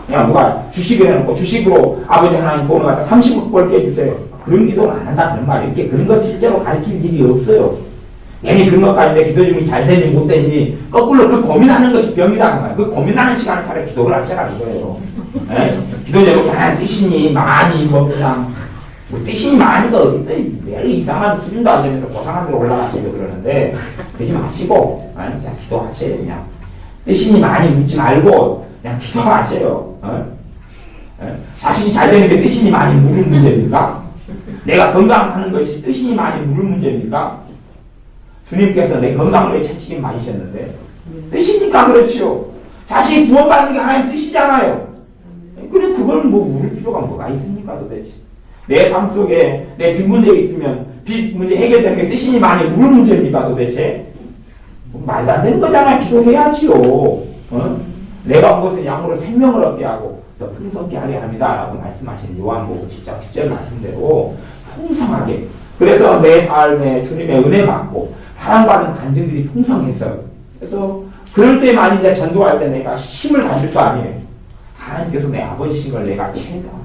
그냥 누가 주식을 해놓고 주식으로 아버지 하나님 돈을 갖다 30억 벌게 해주세요. 그런 기도는 안 한다 그런 말이에요. 이렇게 그런 것 실제로 가르칠 일이 없어요. 괜히 그런 것까지 내 기도 중이 잘 되니 못 되니 거꾸로 그 고민하는 것이 병이라는 거예요. 그 고민하는 시간을 차라리 기도를 하시라 이거예요. 기도 제목이 뜻이니 많이 뭐 그냥 뭐 뜻이 많이가 어디 있어요. 매일 이상한 수준도 안 되면서 고상한 데로 올라가시려고 그러는데 그러지 마시고 그냥 기도하세요. 그냥 뜻이니 많이 묻지 말고 그냥 기도하세요. 자신이 잘 되는 게 뜻이니 많이 물을 문제입니까? 내가 건강하는 것이 뜻이니 많이 물을 문제입니까? 주님께서 내 건강을 왜 채찍임 많이셨는데 뜻이니까 그렇지요. 자신이 구원받는 게 하나님 뜻이잖아요. 그래 그걸 뭐 물을 필요가 뭐가 있습니까 도대체. 내 삶 속에 내 빚 문제가 있으면 빚 문제 해결되는 게 뜻이니 많이 물을 문제입니까 도대체. 뭐 말도 안 되는 거잖아. 기도해야지요. 내가 온 것은 양으로 생명을 얻게 하고 더 풍성케 하려 합니다 라고 말씀하신 요한복음 10장 10절 말씀대로 풍성하게 그래서 내 삶에 주님의 은혜 받고 사랑받는 간증들이 풍성했어요. 그래서 그럴 때만 이제 전도할 때 내가 힘을 가질 거 아니에요. 하나님께서 내 아버지신 걸 내가 체험합니다.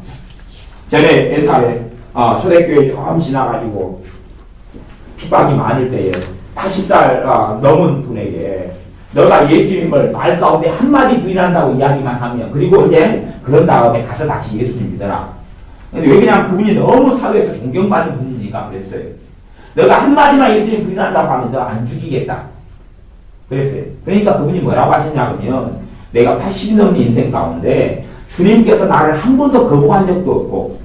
전에 옛날에 초대교회 좀 지나가지고 핍박이 많을 때에 80살 넘은 분에게 너가 예수님을 말 가운데 한마디 부인한다고 이야기만 하면 그리고 이제 그런 다음에 가서 다시 예수님 믿어라. 근데 왜 그냥 그분이 너무 사회에서 존경받는 분이니까 그랬어요. 너가 한마디만 예수님 부인한다고 하면 너 안 죽이겠다. 그랬어요. 그러니까 그분이 뭐라고 하셨냐면 내가 80이 넘는 인생 가운데 주님께서 나를 한 번도 거부한 적도 없고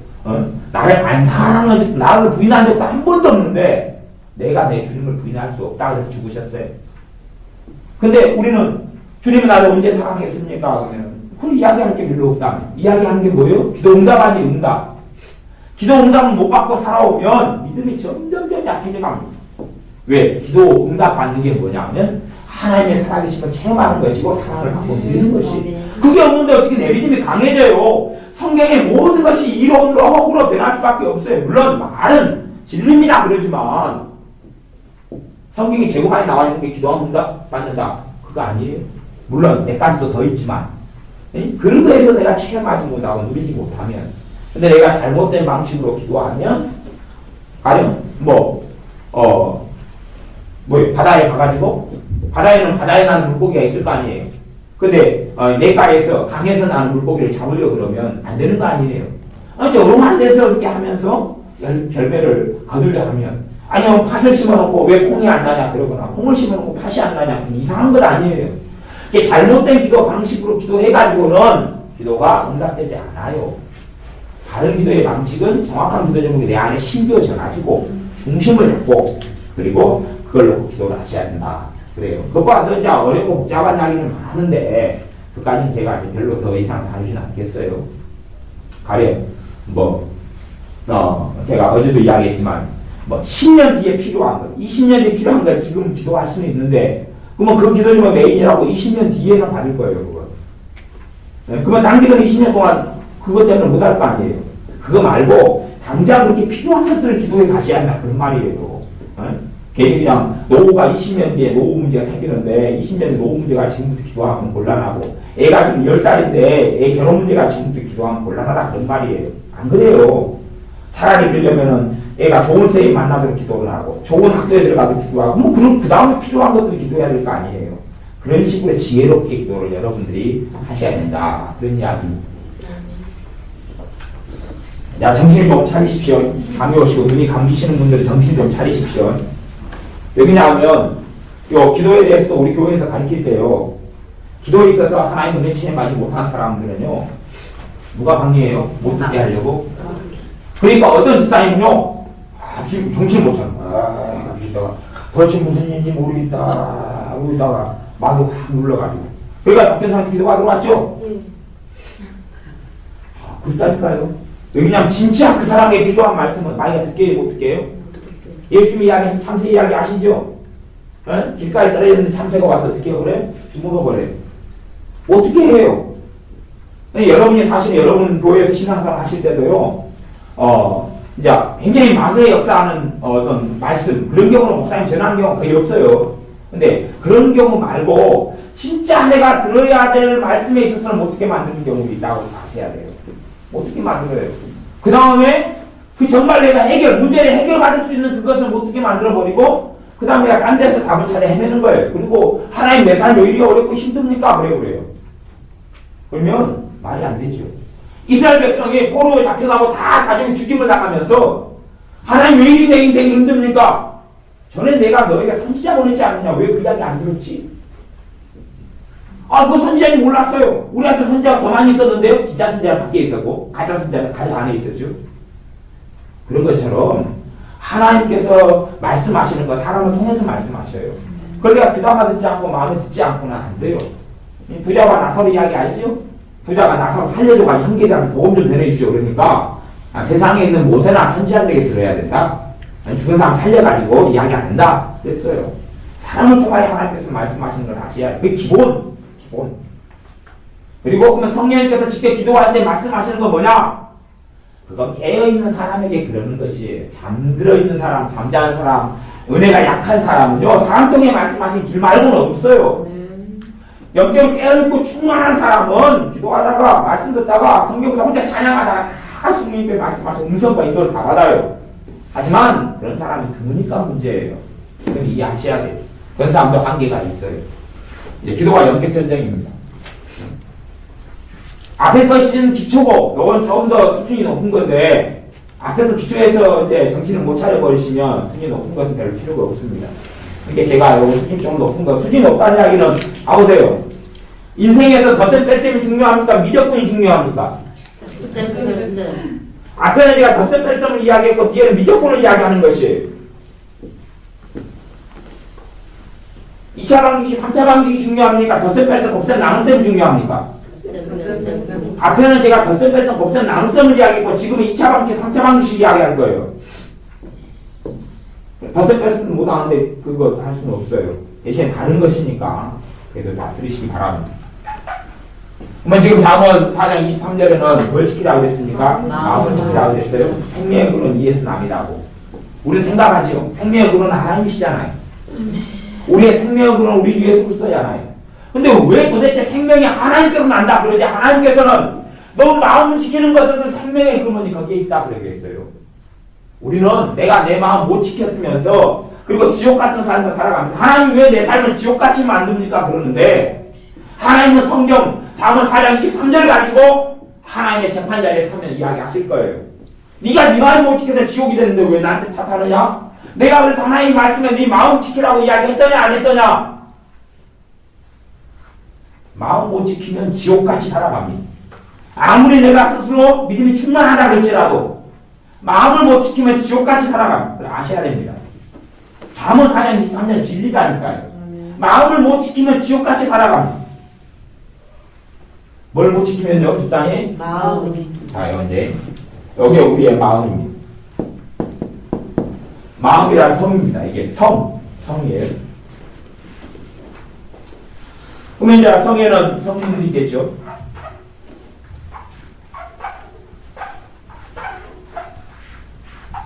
나를 안 사랑한 적도 나를 부인한 적도 한 번도 없는데 내가 내 주님을 부인할 수 없다 그래서 죽으셨어요. 근데 우리는 주님이 나를 언제 사랑했습니까? 그러면 그걸 이야기할 게 별로 없다. 이야기하는 게 뭐예요? 기도 응답 아니 응답. 기도 응답을 못 받고 살아오면 믿음이 점점 약해져 갑니다. 왜? 기도 응답 받는 게 뭐냐면 하나님의 살아계심을 체험하는 것이고 사랑을 받고 누리는 것이. 그게 없는데 어떻게 내 믿음이 강해져요? 성경의 모든 것이 이론으로 허구로 변할 수밖에 없어요. 물론 말은 진리입니다. 그러지만 성경이 제공안에 나와 있는 게 기도하면 응답 받는다. 그거 아니에요. 물론 내까지도 더 있지만 그런 거에서 내가 체험하지 못하고 누리지 못하면 근데 내가 잘못된 방식으로 기도하면 가령 바다에 가가지고 바다에 나는 물고기가 있을 거 아니에요. 근데 내가에서 강에서 나는 물고기를 잡으려고 그러면 안 되는 거 아니에요. 조용한 데서 이렇게 하면서 열매를 거두려 하면 아니면 팥을 심어놓고 왜 콩이 안 나냐 그러거나 콩을 심어놓고 팥이 안 나냐 이상한 건 아니에요. 이게 잘못된 기도 방식으로 기도해가지고는 기도가 응답되지 않아요. 다른 기도의 방식은 정확한 기도 제목이 내 안에 심겨져가지고 중심을 잡고 그리고 그걸 놓고 기도를 하셔야 된다. 그래요. 그것보다 더 이제 어렵고 복잡한 이야기는 많은데 그까지는 제가 별로 더 이상 다루지는 않겠어요. 가령 제가 어제도 이야기했지만 10년 뒤에 필요한 것, 20년 뒤에 필요한 걸 지금 기도할 수는 있는데 그러면 그 기도 제목 메인이라고 20년 뒤에는 받을 거예요. 그거. 네? 그러면 단기간 20년 동안 그것 때문에 못할 거 아니에요. 그거 말고 당장 그렇게 필요한 것들을 기도해 가셔야 한다. 그런 말이에요. 괜히 그냥 노후가 20년 뒤에 노후 문제가 생기는데 20년 뒤에 노후 문제가 지금부터 기도하면 곤란하고 애가 지금 10살인데 애 결혼 문제가 지금부터 기도하면 곤란하다. 그런 말이에요. 안 그래요. 차라리 그러려면은 애가 좋은 선생님 만나도록 기도를 하고 좋은 학교에 들어가도 기도하고 그럼 그 다음에 필요한 것들을 기도해야 될 거 아니에요. 그런 식으로 지혜롭게 기도를 여러분들이 하셔야 된다. 그런 이야기. 야, 정신 좀 차리십시오. 감이 오시고 눈이 감기시는 분들은 정신 좀 차리십시오. 왜냐하면 요 기도에 대해서도 우리 교회에서 가르칠 때요. 기도에 있어서 하나님 은혜 체험 많이 못한 사람들은요. 누가 방해해요? 못 듣게 하려고. 그러니까 어떤 집사님은요. 지금 정신 못 차려. 이러다가 도대체 무슨 일인지 모르겠다. 그러다가 마구 확 눌러가지고. 그러니까 박전사한테 기도가 들어왔죠? 그렇다니까요. 왜냐면 진짜 그 사람의 필요한 말씀은 많이가 듣게 해요? 못 듣게 해요? 예수님이 이야기하신 참새 이야기 아시죠? 어? 길가에 떨어졌는데 참새가 와서 어떻게 그래? 죽어버려요. 어떻게 해요? 여러분이 사실 여러분 교회에서 신앙생활 하실 때도요, 이제 굉장히 마귀의 역사하는 어떤 말씀, 그런 경우는 목사님 전하는 경우가 거의 없어요. 근데 그런 경우 말고, 진짜 내가 들어야 될 말씀에 있어서는 어떻게 만드는 경우도 있다고 아셔야 돼요. 어떻게 만들어요? 그 다음에 그 정말 내가 문제를 해결받을 수 있는 그것을 어떻게 만들어버리고, 그 다음에 내가 딴 데서 답을 찾아 헤매는 거예요. 그리고 하나님 내 삶 왜 이리 어렵고 힘듭니까? 그래요. 그러면 말이 안 되죠. 이스라엘 백성이 포로에 잡혀가고 다 가족이 죽임을 당하면서 하나님 왜 이리 내 인생이 힘듭니까? 전에 내가 너희가 선지자 보냈지 않느냐? 왜 그 이야기 안 들었지? 그 선지자님 몰랐어요. 우리한테 선지자가 더 많이 있었는데요. 진짜 선지자는 밖에 있었고 가짜 선지자는 가장 안에 있었죠. 그런 것처럼 하나님께서 말씀하시는 거 사람을 통해서 말씀하셔요. 그러니까 귀담아 듣지 않고 마음에 듣지 않고는 안 돼요. 부자와 나사로 이야기 알죠? 부자가 나사로 살려줘가 형제들한테 복음 좀 전해주죠. 그러니까 세상에 있는 모세나 선지자들에게 들어야 된다. 죽은 사람 살려가지고 이야기 안 한다. 그랬어요. 사람을 통하여 하나님께서 말씀하시는 걸 아셔야 돼. 그게 기본. 그리고 그러면 성령님께서 직접 기도할 때 말씀하시는 건 뭐냐? 그건 깨어있는 사람에게 그러는 것이에요. 잠들어있는 사람, 잠자는 사람, 은혜가 약한 사람은요, 사람 통해 말씀하신 길 말고는 없어요. 영적으로 깨어있고 충만한 사람은 기도하다가, 말씀 듣다가, 성경보다 혼자 찬양하다가 다 성령님께 말씀하신 음성과 인도를 다 받아요. 하지만 그런 사람이 드무니까 문제예요. 그건 이해하셔야 돼요. 그런 사람도 한계가 있어요. 이제 기도가 연결전쟁입니다. 앞에 것은 기초고, 이건 좀 더 수준이 높은 건데, 앞에 그 기초에서 이제 정신을 못 차려버리시면 수준이 높은 것은 별 필요가 없습니다. 그러니까 제가 요 수준이 좀 높은 거, 수준이 높다는 이야기는, 보세요. 인생에서 덧셈 뺄셈이 중요합니까? 미적분이 중요합니까? 앞에는 제가 덧셈 뺄셈을 이야기했고, 뒤에는 미적분을 이야기하는 것이에요. 2차 방식이, 3차 방식이 중요합니까? 덧셈 뺄셈, 곱셈, 나눗셈이 중요합니까? 앞에는 제가 덧셈 뺄셈 곱셈 나눗셈을 이야기했고 지금은 2차 방식, 3차 방식 이야기할 거예요. 덧셈 뺄셈은 못하는데 그거 할 수는 없어요. 대신에 다른 것이니까 그래도 다 들으시기 바랍니다. 그러면 지금 잠언 4장 23절에는 뭘 지키라고 했습니까? 마음을 지키라고 했어요. 생명의 근원 이에서 남이라고. 우리는 생각하죠. 생명의 근원은 하나님이시잖아요. 우리의 생명의 근원은 우리 주 예수 그리스도잖아요. 근데 왜 도대체 생명이 하나님께서 난다 그러지? 하나님께서는 너 마음을 지키는 것은 생명의 근원이 거기에 있다 그러겠어요. 우리는 내가 내 마음 못 지켰으면서 그리고 지옥 같은 삶을 살아가면서 하나님 왜 내 삶을 지옥같이 만듭니까? 그러는데 하나님은 성경 잠언 4장 23절 가지고 하나님의 재판자리에 서면 이야기하실 거예요. 네가 네 마음 못 지켜서 지옥이 됐는데 왜 나한테 탓하느냐? 내가 그래서 하나님 말씀에 네 마음 지키라고 이야기했더냐 안 했더냐? 마음 못 지키면 지옥같이 살아갑니다. 아무리 내가 스스로 믿음이 충만하다 그럴지라도 마음을 못 지키면 지옥같이 살아갑니다. 아셔야 됩니다. 잠언 4장 23절 진리다니까요. 마음을 못 지키면 지옥같이 살아갑니다. 뭘 못 지키면요? 불쌍히? 마음. 자, 이제 여기 우리의 마음입니다. 마음이라는 성입니다. 이게 성이에요. 그러면 이제 성에는 성인들이 있겠죠.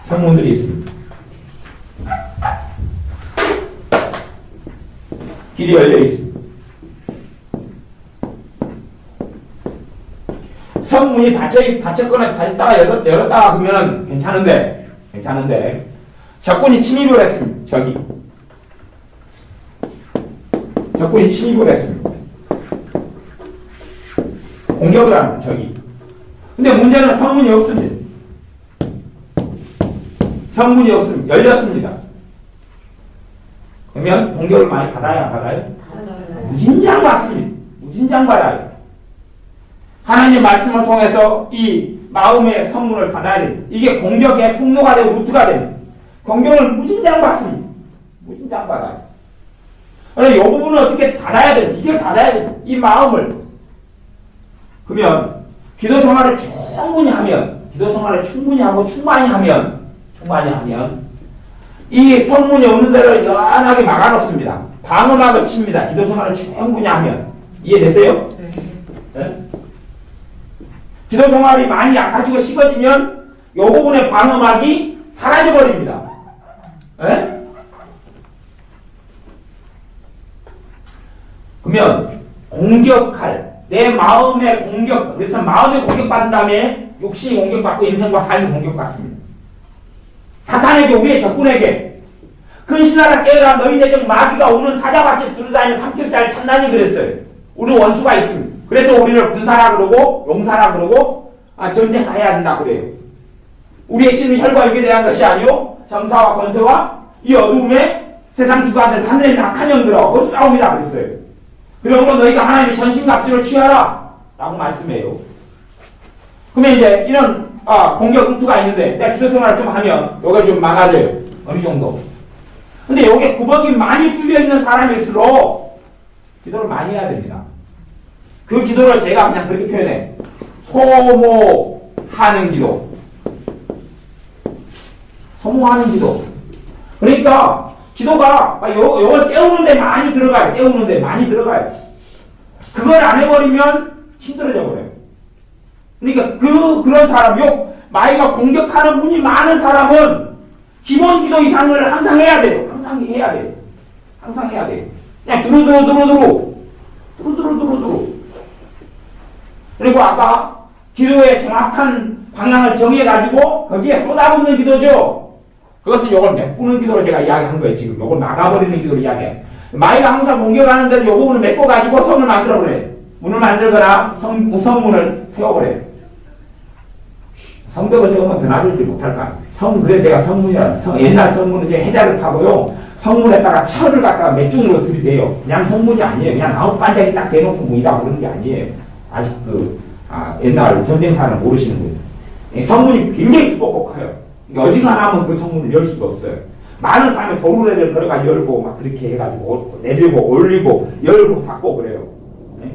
성문들이 있습니다. 길이 열려 있습니다. 성문이 닫혔거나 닫았다가 열었다가 그러면 괜찮은데 적군이 침입을 했습니다. 적군이 침입을 했습니다. 공격을 합니다. 적이. 근데 문제는 성문이 없습니다. 성문이 없습니다. 열렸습니다. 그러면 공격을 많이 받아야 받아요? 무진장 받습니다. 무진장 받아요. 하나님 말씀을 통해서 이 마음의 성문을 닫아야 됩니다. 이게 공격의 통로가 되고 루트가 됩니다. 공격을 무진장 받습니다. 무진장 받아요. 그래서 이 부분을 어떻게 닫아야 됩니다. 이게 닫아야 됩니다. 이 마음을. 그러면 기도 생활을 충분히 하면, 기도 생활을 충분히 하고 충만히 하면 이 성문이 없는 데를 연하게 막아놓습니다. 방어막을 칩니다. 기도 생활을 충분히 하면. 이해되세요? 네? 기도 생활이 많이 약해지고 식어지면 이 부분의 방어막이 사라져버립니다. 네? 그러면 공격할 내 마음의 공격, 그래서 마음의 공격받은 다음에 육신이 공격받고 인생과 삶이 공격받습니다. 사탄에게, 우리의 적군에게 근신하라 깨어라 너희 내적 마귀가 오는 사자같이 두루다니는 삼킬자를 찾나니 그랬어요. 우리 원수가 있습니다. 그래서 우리를 군사라 그러고 용사라 그러고 전쟁해야 된다 그래요. 우리의 신은 혈과 육에 대한 것이 아니요 정사와 권세와 이 어두움에 세상 주관된 하늘의 악한 영들하고 싸움이다 그랬어요. 그러므로 너희가 하나님의 전신갑주를 취하라 라고 말씀해요. 그러면 이제 이런 공격 루트가 있는데 내가 기도 생활을 좀 하면 요게 좀 막아져요. 어느 정도. 근데 요게 구멍이 많이 뚫려있는 사람일수록 기도를 많이 해야 됩니다. 그 기도를 제가 그냥 그렇게 표현해. 소모하는 기도. 소모하는 기도. 그러니까 기도가 요걸 때우는데 많이 들어가요. 때우는데 많이 들어가요. 그걸 안 해버리면 힘들어져 버려요. 그러니까 그런 사람, 마귀가 공격하는 분이 많은 사람은 기본 기도 이상을 항상 해야 돼요. 항상 해야 돼요. 항상 해야 돼요. 그냥 두루두루. 그리고 아까 기도의 정확한 방향을 정해가지고 거기에 쏟아붓는 기도죠. 그것은 요걸 메꾸는 기도를 제가 이야기한 거예요. 지금 요걸 막아버리는 기도를 이야기해요. 마귀가 항상 공격하는 데는 요 부분을 메꿔가지고 성을 만들어버려요. 문을 만들거나 성문을 세워버려요. 성벽을 세우면 드나들지 못할 거 아니에요. 그래서 제가 성문이라는, 옛날 성문은 이제 해자를 타고요. 성문에다가 철을 갖다가 몇 중으로 들이대요. 그냥 성문이 아니에요. 그냥 아홉 반짝이 딱 대놓고 문이다 그러는 게 아니에요. 아직 옛날 전쟁사는 모르시는 거예요. 성문이 굉장히 두껍고 커요. 어지간하면 그 성문을 열 수가 없어요. 많은 사람이 도루래를 걸어가 열고 막 그렇게 해가지고 내리고 올리고 열고 닫고 그래요.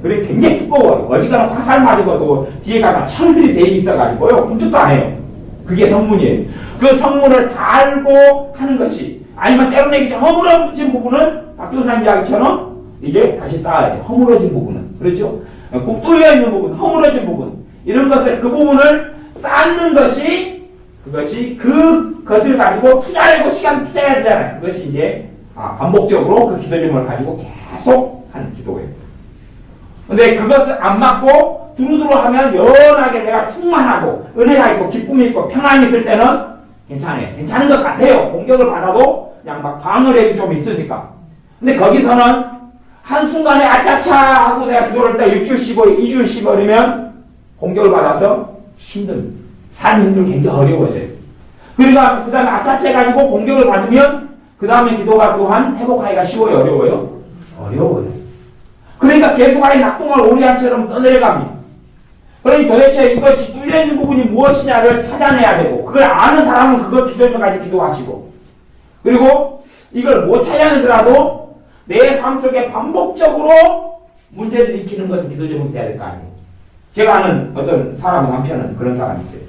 그래 굉장히 두꺼워요. 어지간한 화살 맞고도 뒤에가 철들이 돼 있어가지고요. 훔쳐도 안 해요. 그게 성문이에요. 그 성문을 달고 하는 것이 아니면 때려내기 전 허물어진 부분은 박교사님 이야기처럼 이게 다시 쌓아야 돼요. 허물어진 부분은. 그렇죠? 꾹 뚫려있는 부분, 허물어진 부분 이런 것을 그 부분을 쌓는 것이 그것을 가지고 투자하고 시간 투자해야 되잖아요. 그것이 이제 반복적으로 그 기도 제목을 가지고 계속 하는 기도예요. 근데 그것을 안 맞고 두루두루 하면 연하게 내가 충만하고 은혜가 있고 기쁨이 있고 평안이 있을 때는 괜찮아요. 괜찮은 것 같아요. 공격을 받아도 그냥 막 방어력이 좀 있으니까. 근데 거기서는 한순간에 아차차 하고 내가 기도를 때 6줄 15, 2줄 15이면 공격을 받아서 힘듭니다. 삶이 힘들고 굉장히 어려워져요. 그러니까 그 다음에 아차차 해가지고 공격을 받으면 그 다음에 기도가 또한 회복하기가 쉬워요? 어려워요? 어려워요. 그러니까 계속 아예 낙동할 오리알처럼 떠내려갑니다. 그러니 도대체 이것이 뚫려있는 부분이 무엇이냐를 찾아내야 되고 그걸 아는 사람은 그걸 기도해가지고 기도하시고 그리고 이걸 못 찾아내더라도 내 삶 속에 반복적으로 문제를 일으키는 것은 기도 제목이 돼야 될 거 아니에요. 제가 아는 어떤 사람의 남편은 그런 사람이 있어요.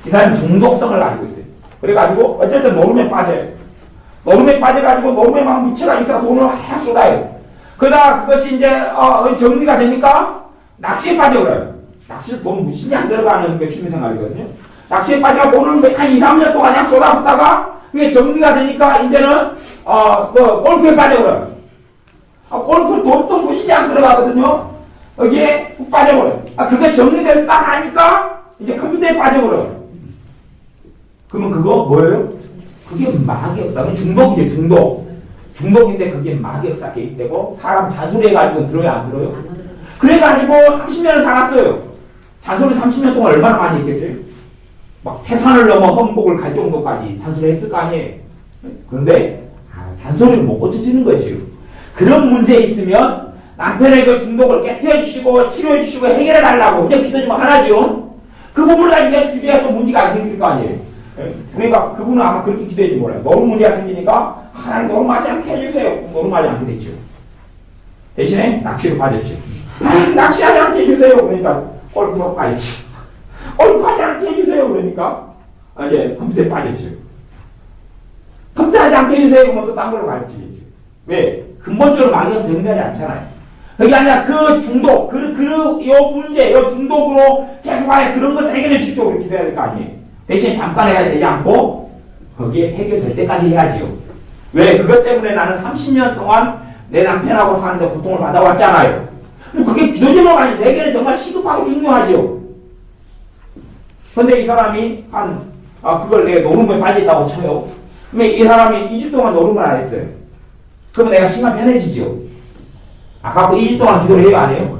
이 사람이 중독성을 가지고 있어요. 그래가지고 어쨌든 노름에 빠져요. 노름에 빠져가지고 노름에 막 미쳐가 있어 돈을 확 쏟아요. 그러다가 그것이 이제 정리가 되니까 낚시에 빠져버려요. 낚시에서 돈 무심히 안 들어가는 게 취미생활이거든요. 낚시에 빠져가 돈을 한 2, 3년 동안 그냥 쏟아붓다가 그게 정리가 되니까 이제는 그 골프에 빠져버려요. 골프 돈도 무심히 안 들어가거든요. 여기에 훅 빠져버려요. 그게 정리됐다 하니까 이제 컴퓨터에 빠져버려요. 그러면 그거 뭐예요? 그게 마귀 역사는 중독이죠. 중독. 중독인데 그게 마귀역사 개입되고 사람 잔소리해가지고 들어요 안 들어요? 그래가지고 30년을 살았어요. 잔소리 30년 동안 얼마나 많이 했겠어요? 막 태산을 넘어 험복을 갈 정도까지 잔소리 했을 거 아니에요. 그런데 잔소리를 못 고쳐지는 거죠. 그런 문제 있으면 남편의 그 중독을 깨트려 주시고 치료해 주시고 해결해 달라고 이제 기도 좀 하나죠. 그 부분을 가지고 계속 기도해야 또 문제가 안 생길 거 아니에요. 그러니까 그분은 아마 그렇게 기도했지 몰라요. 너무 문제가 생기니까 하나님 노름하지 않게 해주세요. 노름하지 않게 됐죠. 대신에 낚시로 빠졌죠. 낚시하지 않게 해주세요. 그러니까 골프로 빠졌죠. 골프하지 않게 해주세요. 그러니까 이제 컴퓨터에 빠졌죠. 컴퓨터하지 않게 해주세요. 그러면 또 딴 걸로 가르치죠. 왜? 근본적으로 마귀에서 정리하지 않잖아요. 그게 아니라 그 중독, 요 문제, 요 중독으로 계속 안에 그런 것을 해결해 주십시오. 그렇게 돼야 될 거 아니에요. 대신 잠깐 해야 되지 않고 거기에 해결될 때까지 해야지요. 왜? 그것 때문에 나는 30년 동안 내 남편하고 사는데 고통을 받아왔잖아요. 그게 기도 제목 아니 내게는 정말 시급하고 중요하죠. 근데 이 사람이 그걸 내가 노름에 빠졌다고 쳐요. 그러면 이 사람이 2주 동안 노름을 안 했어요. 그러면 내가 심한 편해지죠. 아까 그 2주 동안 기도를 해요, 안 해요?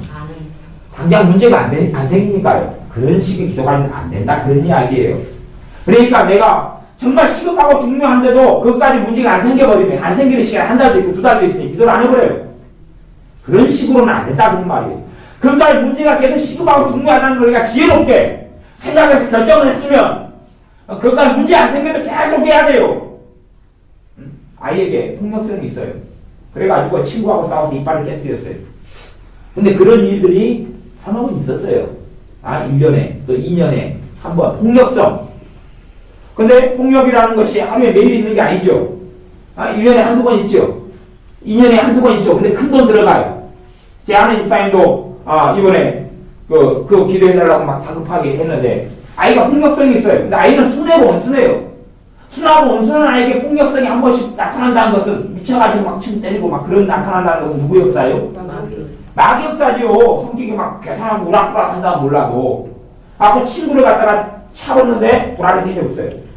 당장 문제가 안 생기니까요. 그런 식의 기도가 안 된다, 그런 이야기예요. 그러니까 내가 정말 시급하고 중요한데도 그것까지 문제가 안 생겨버리면, 안 생기는 시간이 한 달도 있고 2달도 있으니 기도를 안 해버려요. 그런 식으로는 안 된다, 그런 말이에요. 그것까지 문제가 계속 시급하고 중요하다는 걸 내가 지혜롭게 생각해서 결정을 했으면, 그것까지 문제 안 생겨도 계속 해야 돼요. 아이에게 폭력성이 있어요. 그래가지고 친구하고 싸워서 이빨을 깨뜨렸어요. 근데 그런 일들이 서너 번 있었어요. 1년에, 또 2년에 한 번. 폭력성. 근데 폭력이라는 것이 하루에 매일 있는 게 아니죠. 1년에 한두 번 있죠. 2년에 한두 번 있죠. 근데 큰 돈 들어가요. 제 아는 집사님도, 이번에, 그 기도해달라고 막 다급하게 했는데, 아이가 폭력성이 있어요. 근데 아이는 순하고 온순해요. 순하고 온순한 아이에게 폭력성이 한 번씩 나타난다는 것은 미쳐가지고 막 침 때리고 막 그런 나타난다는 것은 누구 역사예요? 마귀 역사지요. 성격이 막 계산하고 우락부락 한다고 몰라도. 그 친구를 갖다가 차봤는데 불안이 깨져버렸어요.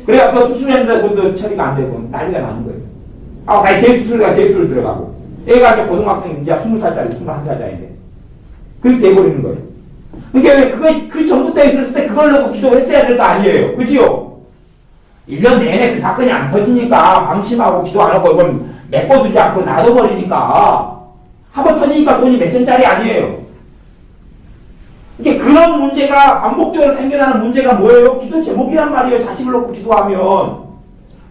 그래야 그 수술했는데 그것도 처리가 안 되고 난리가 나는 거예요. 다시 재수술 들어가고. 애가 이제 고등학생 이제 20살짜리, 21살짜리인데. 그렇게 돼버리는 거예요. 그러니까 그 전부터 있었을 때 그걸 놓고 기도했어야 될 거 아니에요. 그지요? 1년 내내 그 사건이 안 터지니까 방심하고 기도 안 하고 이건 메꿔두지 않고 놔둬버리니까 한번 터지니까 돈이 몇 천짜리 아니에요. 이게 그런 문제가 반복적으로 생겨나는 문제가 뭐예요? 기도 제목이란 말이에요. 자식을 놓고 기도하면.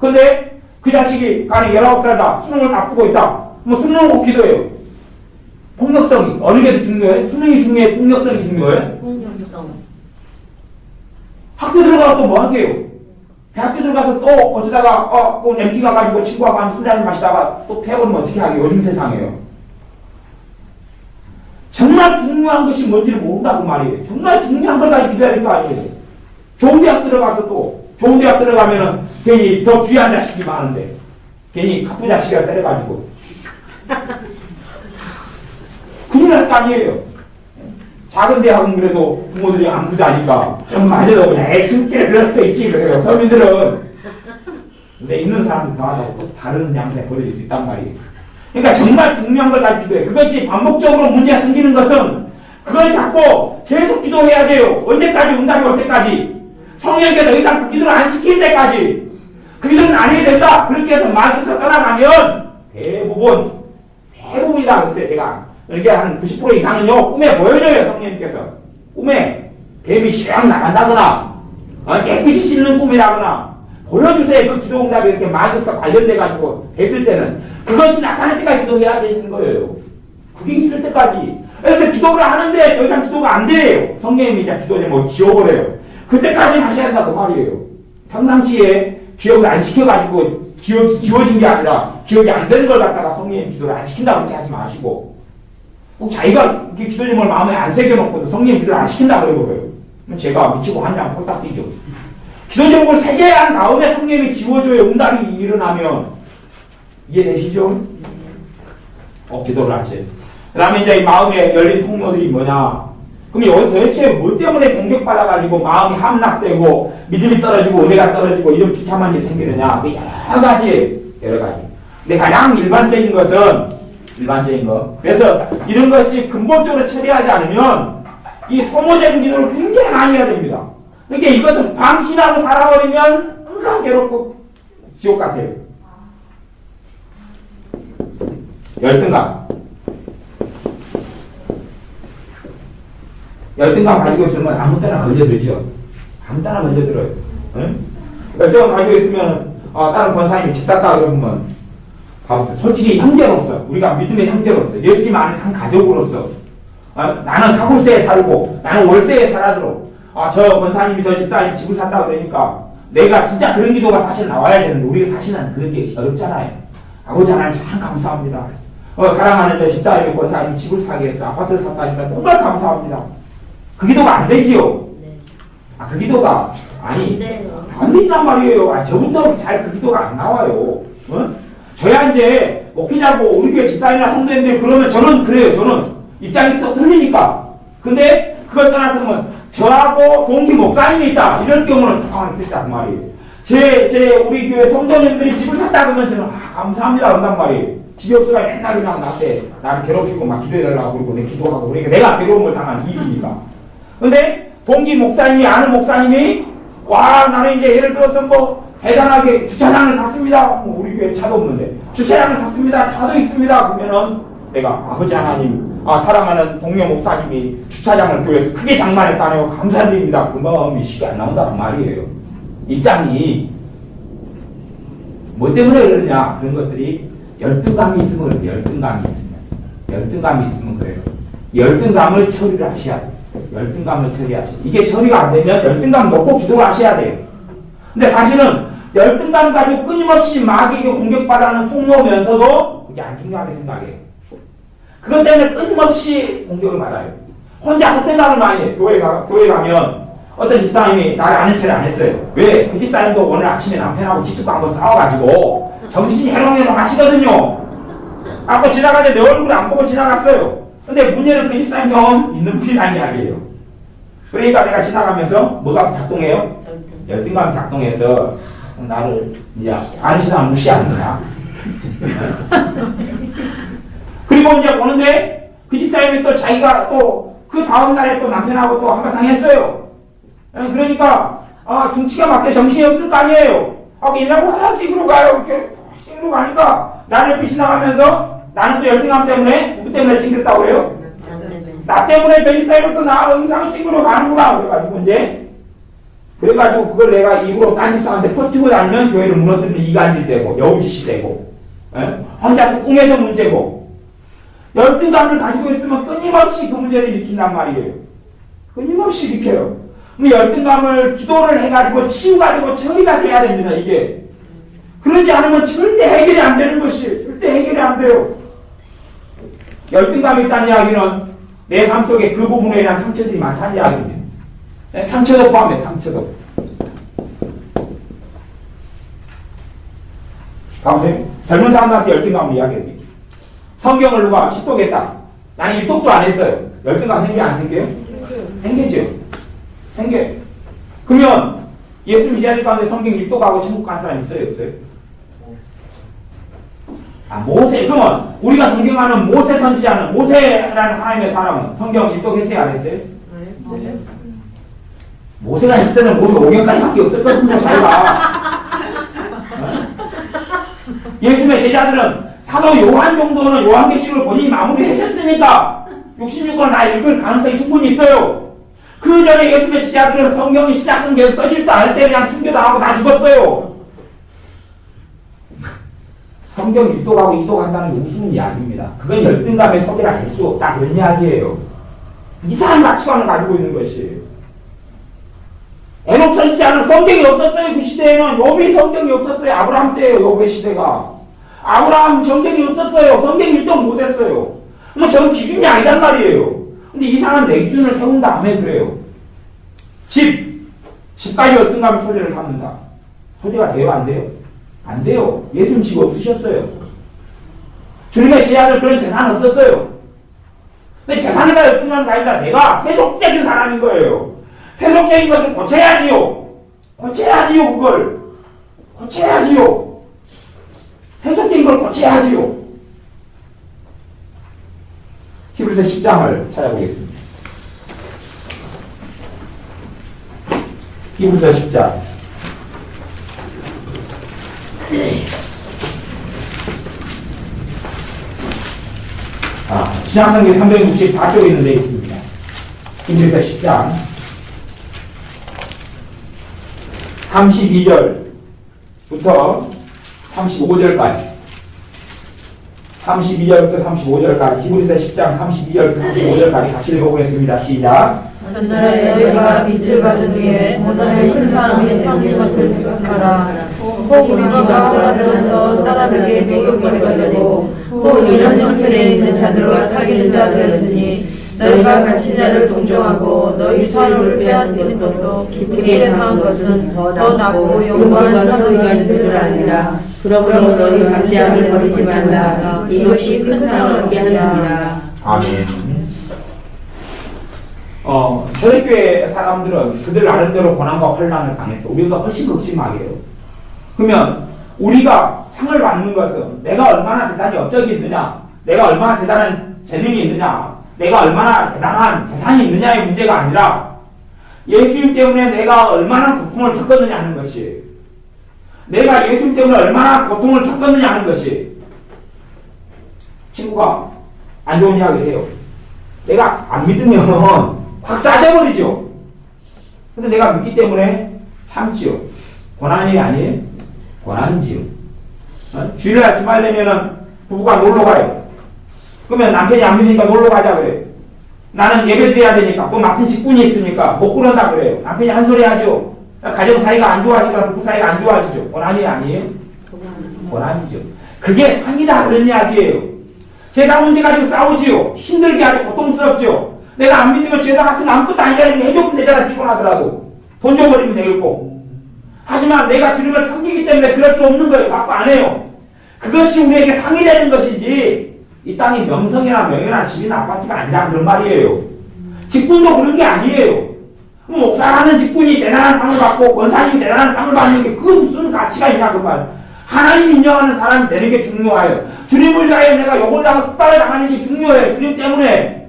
근데 그 자식이 간에 19살이다. 수능을 앞두고 있다. 뭐 수능을 놓고 기도해요. 폭력성이 어느 게 더 중요해? 수능이 중요해? 폭력성이 중요해? 폭력성. 학교 들어가서 또 뭐 하는 게요? 대학교 들어가서 또 어쩌다가 또 MT 가가지고 친구하고 한 술 한잔 마시다가 또 패버리면 어떻게 하게? 요즘 세상에요. 정말 중요한 것이 뭔지를 모른다고 말이에요. 정말 중요한 걸 가지고 기다릴 거 아니에요. 좋은 대학 들어가서 또 좋은 대학 들어가면은 괜히 더 귀한 자식이 많은데 괜히 카푸 자식이라 때려가지고 큰일 날 거 아니에요. 작은 대학은 그래도 부모들이 안 부자니까 좀 맞아도 그냥 애칭끼리 그럴 수도 있지. 그래요. 서민들은. 근데 있는 사람들 더하다고 또 다른 양상에 벌어질 수 있단 말이에요. 그러니까 정말 중요한 걸 가지고 기도해요. 그것이 반복적으로 문제가 생기는 것은 그걸 잡고 계속 기도해야 돼요. 언제까지? 응답이 올 때까지. 성령께 더 이상 그 기도를 안 시킬 때까지. 그 기도는 안 해야 된다. 그렇게 해서 마귀에서 떠나가면 대부분이다. 글쎄 제가. 이게 한 90% 이상은요, 꿈에 보여줘요, 성령님께서. 꿈에 뱀이 씩 나간다거나, 깨끗이 씻는 꿈이라거나, 보여주세요. 그 기도 응답이 이렇게 마귀역사 관련돼가지고 됐을 때는. 그것이 나타날 때까지 기도해야 되는 거예요. 그게 있을 때까지. 그래서 기도를 하는데 더 이상 기도가 안 돼요. 성령님이 이제 기도 제목 지워버려요. 그때까지 하셔야 한다고 말이에요. 평상시에 기억을 안 시켜가지고 기억이 지워진 게 아니라 기억이 안 되는 걸 갖다가 성령님 기도를 안 시킨다고 그렇게 하지 마시고. 꼭 자기가 이렇게 기도 제목을 마음에 안 새겨놓고도 성령 기도를 안 시킨다 그러고요. 제가 미치고 한장 폴딱 뛰죠. 기도 제목을 새겨야 한 다음에 성령이 지워줘야 응답이 일어나면 이해되시죠? 기도를 하세요. 그 다음에 이제 이 마음에 열린 통로들이 뭐냐? 그럼 여기 도대체 뭐 때문에 공격받아가지고 마음이 함락되고 믿음이 떨어지고 은혜가 떨어지고 이런 비참한 일이 생기느냐? 여러 가지. 근데 가장 일반적인 것은 일반적인 거. 그래서 이런 것이 근본적으로 처리하지 않으면 이 소모적인 기도를 굉장히 많이 해야 됩니다. 그러니까 이것은 방심하고 살아버리면 항상 괴롭고 지옥 같아요. 열등감. 열등감 가지고 있으면 아무 때나 걸려들죠. 아무 때나 걸려들어요. 응? 열등감 가지고 있으면 다른 권사님이 집 샀다 그러면 봐보세요. 솔직히 형제로서 우리가 믿음의 형제로서 예수님 안에 산 가족으로서 나는 사골세에 살고 나는 월세에 살아도록 저 권사님이 저 집사님이 집을 샀다 그러니까 내가 진짜 그런 기도가 사실 나와야 되는데 우리가 사실은 그런 게 어렵잖아요. 아버지 하나님 참 감사합니다. 사랑하는 저 집사님이 권사님이 집을 사게 해서 아파트를 샀다니까 정말 감사합니다. 그 기도가 안 되지요. 그 기도가 안 되란 말이에요. 저부터 잘 그 기도가 안 나와요. 저야 이제 목회자고 우리 교회 집사님이나 성도님들 그러면 저는 그래요. 저는 입장이 또 틀리니까. 근데 그걸 떠나서는 저하고 동기 목사님이 있다. 이런 경우는 상황이 됐단 말이에요. 우리 교회 성도님들이 집을 샀다 그러면 저는 감사합니다. 그런단 말이에요. 집이 없어가 맨날 그냥 나를 괴롭히고 막 기도해달라고 그러고 내 기도하고 그러니까 내가 괴로움을 당한 일이니까. 근데 동기 목사님이 아는 목사님이 나는 이제 예를 들어서 뭐 대단하게 주차장을 샀습니다. 우리 교회 차도 없는데 주차장을 샀습니다. 차도 있습니다. 그러면은 내가 아버지 하나님 사랑하는 동료 목사님이 주차장을 교회에서 크게 장만했다네요. 감사드립니다. 그 마음이 쉽게 안 나온다는 말이에요. 입장이 뭐 때문에 그러냐 그런 것들이 열등감이 있으면 그래요. 열등감이 있으면 그래요. 열등감을 처리를 하셔야 돼요. 열등감을 처리하셔야 돼요. 이게 처리가 안 되면 열등감 놓고 기도를 하셔야 돼요. 근데 사실은 열등감 가지고 끊임없이 마귀에게 공격받아는 통로면서도 그게 안 중요하게 생각해요. 그것 때문에 끊임없이 공격을 받아요. 혼자 헛생각을 많이 해요. 교회 가면 어떤 집사님이 나를 아는 체를 안 했어요. 왜? 그 집사님도 오늘 아침에 남편하고 집도 한번 싸워가지고 정신이 해롱해롱 하시거든요. 아까 지나가는데 내 얼굴을 안 보고 지나갔어요. 근데 문제는 그 집사님 경험 있는 분이란 이야기예요. 그러니까 내가 지나가면서 뭐가 작동해요? 열등감 작동해서 나를 이제 안시나 무시하는구나. 그리고 이제 오는데 그 집사님이 또 자기가 또 그 다음날에 또 남편하고 또 한바탕 했어요. 그러니까 중치가 맞게 정신이 없을 거 아니에요. 얘네하고 집으로 가요. 이렇게 집으로 가니까 나를 옆에 지나가면서 나는 또 열등감 때문에 누구 때문에 찡겼다고 해요? 나 때문에 저 집사님은 또 나 응상 집으로 가는구나. 그래가지고 그걸 내가 입으로 딴 집사한테 퍼뜨고 다니면 교회를 무너뜨리는 이간질 되고 여우짓이 되고 혼자서 꿍해도 문제고 열등감을 가지고 있으면 끊임없이 그 문제를 일으킨단 말이에요. 끊임없이 일으켜요. 그럼 열등감을 기도를 해가지고 치유가지고 처리가 돼야 됩니다. 이게 그러지 않으면 절대 해결이 안 되는 것이에요. 절대 해결이 안 돼요. 열등감이 있다는 이야기는 내 삶 속에 그 부분에 대한 상처들이 많다는 이야기입니다. 상처도 포함해, 상처도. 가보세요. 젊은 사람들한테 열등감을 이야기해드릴게요. 성경을 누가 식독했다. 나는 일독도 안 했어요. 열등감 생겨 안 생겨요? 생기죠. 생겨요. 그러면 예수님 이야기 가운데 성경 일독하고 천국 간 사람 있어요? 없어요? 모세. 그러면 우리가 존경하는 모세 선지자는 모세라는 하나님의 사람은 성경 일독했어요? 안 했어요? 모세가 했을 때는 모세 5년까지밖에 없었거든요. 자기가. 예수님의 제자들은 사도 요한 정도는 요한계시록을 본인이 마무리하셨으니까 66권 다 읽을 가능성이 충분히 있어요. 그 전에 예수님의 제자들은 성경이 시작성 계속 써질도 않을 때 그냥 순교당하고 다 죽었어요. 성경 일독하고 이독한다는 게 우스운 이야기입니다. 그건 열등감의 소개가 될 수 없다 그런 이야기예요. 이상한 가치관을 가지고 있는 것이에요. 에녹 선지자는 성경이 없었어요. 그 시대에는 욥이 성경이 없었어요. 아브라함 때예요. 욥의 시대가. 아브라함 정책이 없었어요. 성경 일독 못했어요. 뭐 저는 기준이 아니란 말이에요. 근데 이상한 내 기준을 세운 다음에 그래요. 집까지 열등감의 소재를 삼는다. 소재가 돼요? 안 돼요? 안 돼요. 예수님 집 없으셨어요. 주님의 제자들 그런 재산 없었어요. 근데 재산을 다 열등감을 가진다. 내가 세속적인 사람인 거예요. 세속적인 것을 고쳐야지요. 고쳐야지요, 그걸. 고쳐야지요. 세속적인 걸 고쳐야지요. 히브리서 10장을 찾아보겠습니다. 히브리서 10장. 신약성경 364쪽에 있는 데 있습니다. 히브리서 10장 32절부터 35절까지 32절부터 35절까지 히브리서 10장 32절부터 35절까지 같이 읽어보겠습니다. 시작. 전날에 너희가 빛을 받은 후에 오늘의 큰 사람이 참는 것을 생각하라. 혹 우리가 받으면서 사람에게 미움을 받고 혹 이런 형편에 있는 자들과 사귀는 자들이었으니 너희가 같이 자를 동정하고 너희 서로를 빼앗기는 것도 깊게 당한 것은 더 낫고 영광한 선을 가진 줄 아니라. 그러므로 너희 담대함을 버리지 말라. 이것이 큰 상을 얻게 하느니라. 아멘. 초대교회 사람들은 그들 나름대로 고난과 혼란을 당했어. 우리가 훨씬 극심하게요. 그러면 우리가 상을 받는 것은 내가 얼마나 대단히 업적이 있느냐, 내가 얼마나 대단한 재능이 있느냐, 내가 얼마나 대단한 재산이 있느냐의 문제가 아니라 예수님 때문에 내가 얼마나 고통을 겪었느냐 하는 것이, 내가 예수님 때문에 얼마나 고통을 겪었느냐 하는 것이. 친구가 안 좋은 이야기를 해요. 내가 안 믿으면 확 싸져버리죠. 근데 내가 믿기 때문에 참지요. 고난이 아니에요? 고난이지요. 주일날 주말 되면은 부부가 놀러 가요. 그러면 남편이 안 믿으니까 놀러 가자 그래요. 나는 예배 드려야 되니까, 또 맡은 직분이 있으니까 못 그런다 그래요. 남편이 한 소리 하죠. 가정 사이가 안 좋아지거나 부부 사이가 안 좋아지죠. 고난이 아니에요? 고난이죠. 그게 상이다 그런 이야기예요. 제사 문제 가지고 싸우지요. 힘들게 하고 고통스럽죠. 내가 안 믿으면 제사 같은 거 아무것도 아니라는 게 해주면 되잖아. 피곤하더라도 돈 줘버리면 되겠고. 하지만 내가 주님을 섬기기 때문에 그럴 수 없는 거예요. 아빠 안 해요. 그것이 우리에게 상이 되는 것이지 이 땅이 명성이나 명예나 집이나 아파트가 아니라 그런 말이에요. 직분도 그런 게 아니에요. 목사라는 직분이 대단한 상을 받고 권사님이 대단한 상을 받는 게 그게 무슨 가치가 있냐 그 말. 하나님 인정하는 사람이 되는 게 중요해요. 주님을 위하여 내가 욕을 당하고 핍박을 당하는 게 중요해요. 주님 때문에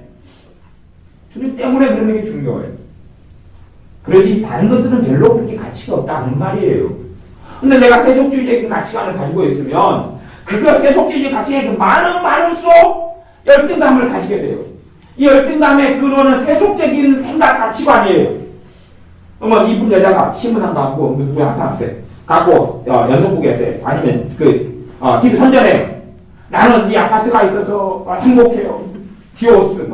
그러는 게 중요해요. 그러지 다른 것들은 별로 그렇게 가치가 없다 하는 말이에요. 근데 내가 세속주의적인 가치관을 가지고 있으면 그거 세속주의적 가치가 많을수록 열등감을 가지게 돼요. 이 열등감의 근원은 세속적인 생각 가치관이에요. 그러면 이분 여자가 신문 한 갖고 누구의 한탕세 갖고 연속국에서 아니면 TV 선전해요. 나는 이 아파트가 있어서 행복해요. 디오스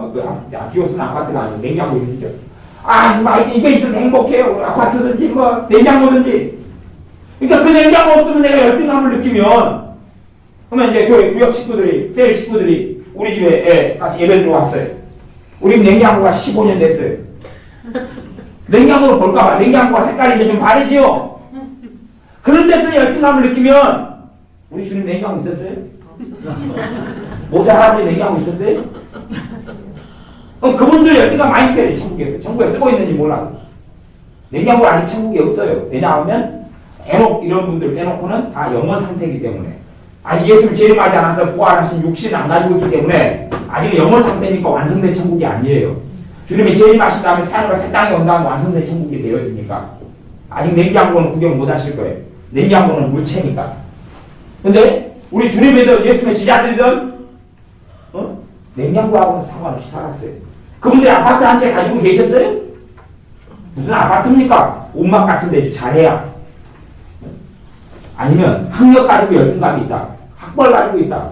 디오스는 아파트가 아니고 냉장고 있는죠. 이게 있어서 행복해요. 아파트든지 냉장고든지. 그러니까 그 냉장고 없으면 내가 열등감을 느끼면, 그러면 이제 교회 구역 식구들이, 셀 식구들이 우리 집에 같이 예배 들어왔어요. 우리 냉장고가 15년 됐어요. 냉장고를 볼까봐. 냉장고가 색깔이 이제 좀 다르지요? 그런 데서 열등감을 느끼면, 우리 주님 냉장고 있었어요? 모세 할아버지 냉장고 있었어요? 그럼 그분들 열등감 많이 느껴야 돼, 천국에서. 천국에 쓰고 있는지 몰라. 냉장고 아직 천국에 없어요. 왜냐하면, 이런 분들 빼놓고는 다 영원 상태이기 때문에. 아직 예수를 재림하지 않아서 부활하신 육신 안 가지고 있기 때문에, 아직 영원 상태니까 완성된 천국이 아니에요. 주님이 재림하신 다음에 산으로 새 땅에 온 다음에 완성된 천국이 되어지니까. 아직 냉장고는 구경 못 하실 거예요. 냉장고는 물체니까. 근데, 우리 주님에도 예수님의 지자들이든, 냉장고하고는 상관없이 살았어요. 그분들이 아파트 한 채 가지고 계셨어요? 무슨 아파트입니까? 옷막 같은 데 잘해야. 아니면 학력 가지고 열등감이 있다. 학벌 가지고 있다.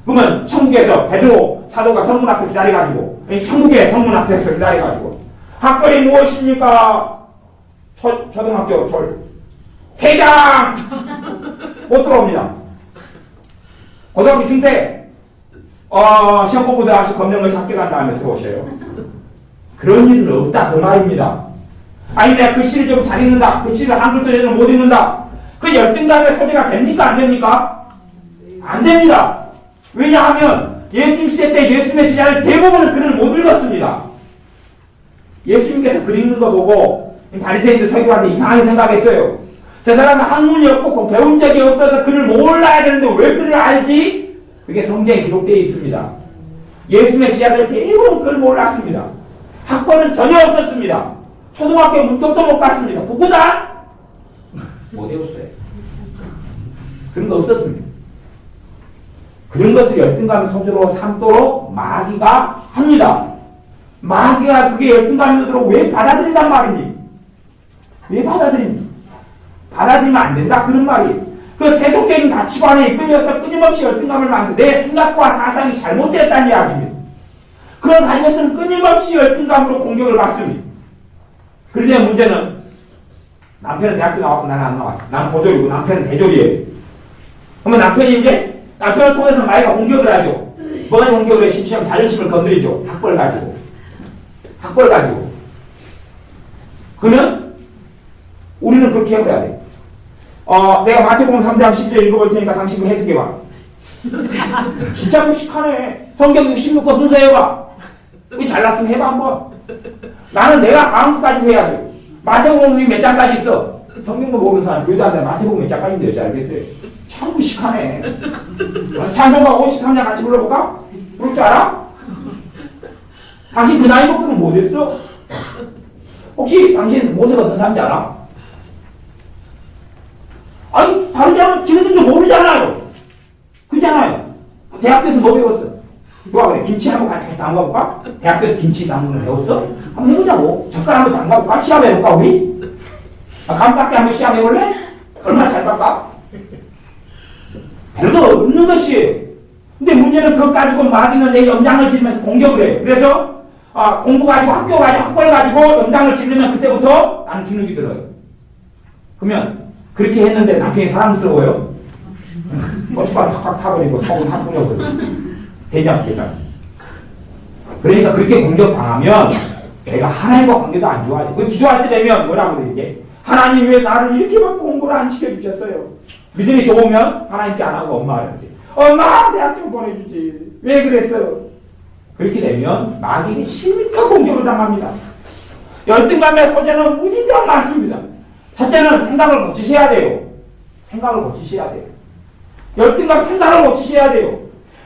그러면 천국에서 베드로 사도가 성문 앞에 기다려가지고, 천국의 성문 앞에서 기다려가지고, 학벌이 무엇입니까? 초등학교 회장! 못 들어옵니다. 고등학교 중퇴, 시험 공부도 하시고 검정고시 학교 간 다음에 들어오셔요. 그런 일은 없다 그 말입니다. 내가 글씨를 좀 잘 읽는다, 글씨를 한글도 제대로 못 읽는다, 그 열등감의 소리가 됩니까 안 됩니까? 안 됩니다. 왜냐하면 예수님 시대 때 예수님의 지자를 대부분은 글을 못 읽었습니다. 예수님께서 글 읽는 거 보고 바리새인들 서기관들이 이상하게 생각했어요. 저 사람은 학문이 없고 배운 적이 없어서 글을 몰라야 되는데 왜 글을 알지? 그게 성경에 기록되어 있습니다. 예수님의 제자들 대부분 글을 몰랐습니다. 학벌은 전혀 없었습니다. 초등학교 문턱도 못 갔습니다. 누구다? 못 외웠어요. 그런 거 없었습니다. 그런 것을 열등감 소재로 삼도록 마귀가 합니다. 마귀가 그게 열등감으로 왜 받아들인단 말이니? 왜 받아들입니까? 받아들이면 안 된다 그런 말이에요. 그 세속적인 가치관에 이끌려서 끊임없이 열등감을 만들고 내 생각과 사상이 잘못됐다는 이야기입니다. 그런 관계에서는 끊임없이 열등감으로 공격을 받습니다. 그런데 문제는 남편은 대학교 나왔고 나는 안 나왔어. 나는 고졸이고 남편은 대졸이에요. 그러면 남편이 이제 남편을 통해서 마귀가 공격을 하죠. 뭐가 공격을 해? 심지어 자존심을 건드리죠. 학벌 가지고. 그러면 우리는 그렇게 해버려야 돼. 내가 마태복음 3장 10절 읽어볼 테니까 당신 그 해석해봐. 진짜 무식하네. 성경 66권 순서 해봐. 우리 잘났으면 해봐 한번. 나는 내가 강국까지 해야 돼. 마태복음이 몇 장까지 있어? 성경도 모르는 사람 교회도 안 돼. 마태복음 몇 장까지인데 여지 알겠어요? 참 무식하네. 찬송가 53장 같이 불러볼까? 부를 줄 알아? 당신 그 나이 먹고는 못했어? 혹시 당신 모세가 어떤 사람인지 알아? 아니, 다르지 않으면 지금도 모르잖아요. 그잖아요. 대학교에서 뭐 배웠어? 누가 그래? 김치 한번 같이 담가볼까? 대학교에서 김치 담그는 거 배웠어? 한번 해보자고. 젓갈 한번 담가볼까? 시합해볼까, 우리? 감밖에 한번 시합해볼래? 얼마나 잘 깎아? 별거 없는 것이에요. 근데 문제는 그것 가지고 마귀는 내 염장을 지르면서 공격을 해요. 그래서 공부 가지고 학교 가지고 학벌 가지고 염장을 지르면 그때부터 나는 주눅이 들어요. 그러면 그렇게 했는데 남편이 사랑스러워요. 고춧가루 탁탁 타버리고 소금 탁 뿌려버리고 대장입니다. 그러니까 그렇게 공격당하면 내가 하나님과 관계도 안 좋아요. 그 기도할 때 되면 뭐라고 그러지? 하나님 왜 나를 이렇게만 공부를 안 시켜주셨어요? 믿음이 좋으면 하나님께 안 하고 엄마한테 엄마 대학 좀 보내주지. 왜 그랬어요? 그렇게 되면 마귀는 심각한 공격을 당합니다. 열등감의 소재는 무진장 많습니다. 첫째는 생각을 고치셔야 돼요. 열등감 생각을 고치셔야 돼요.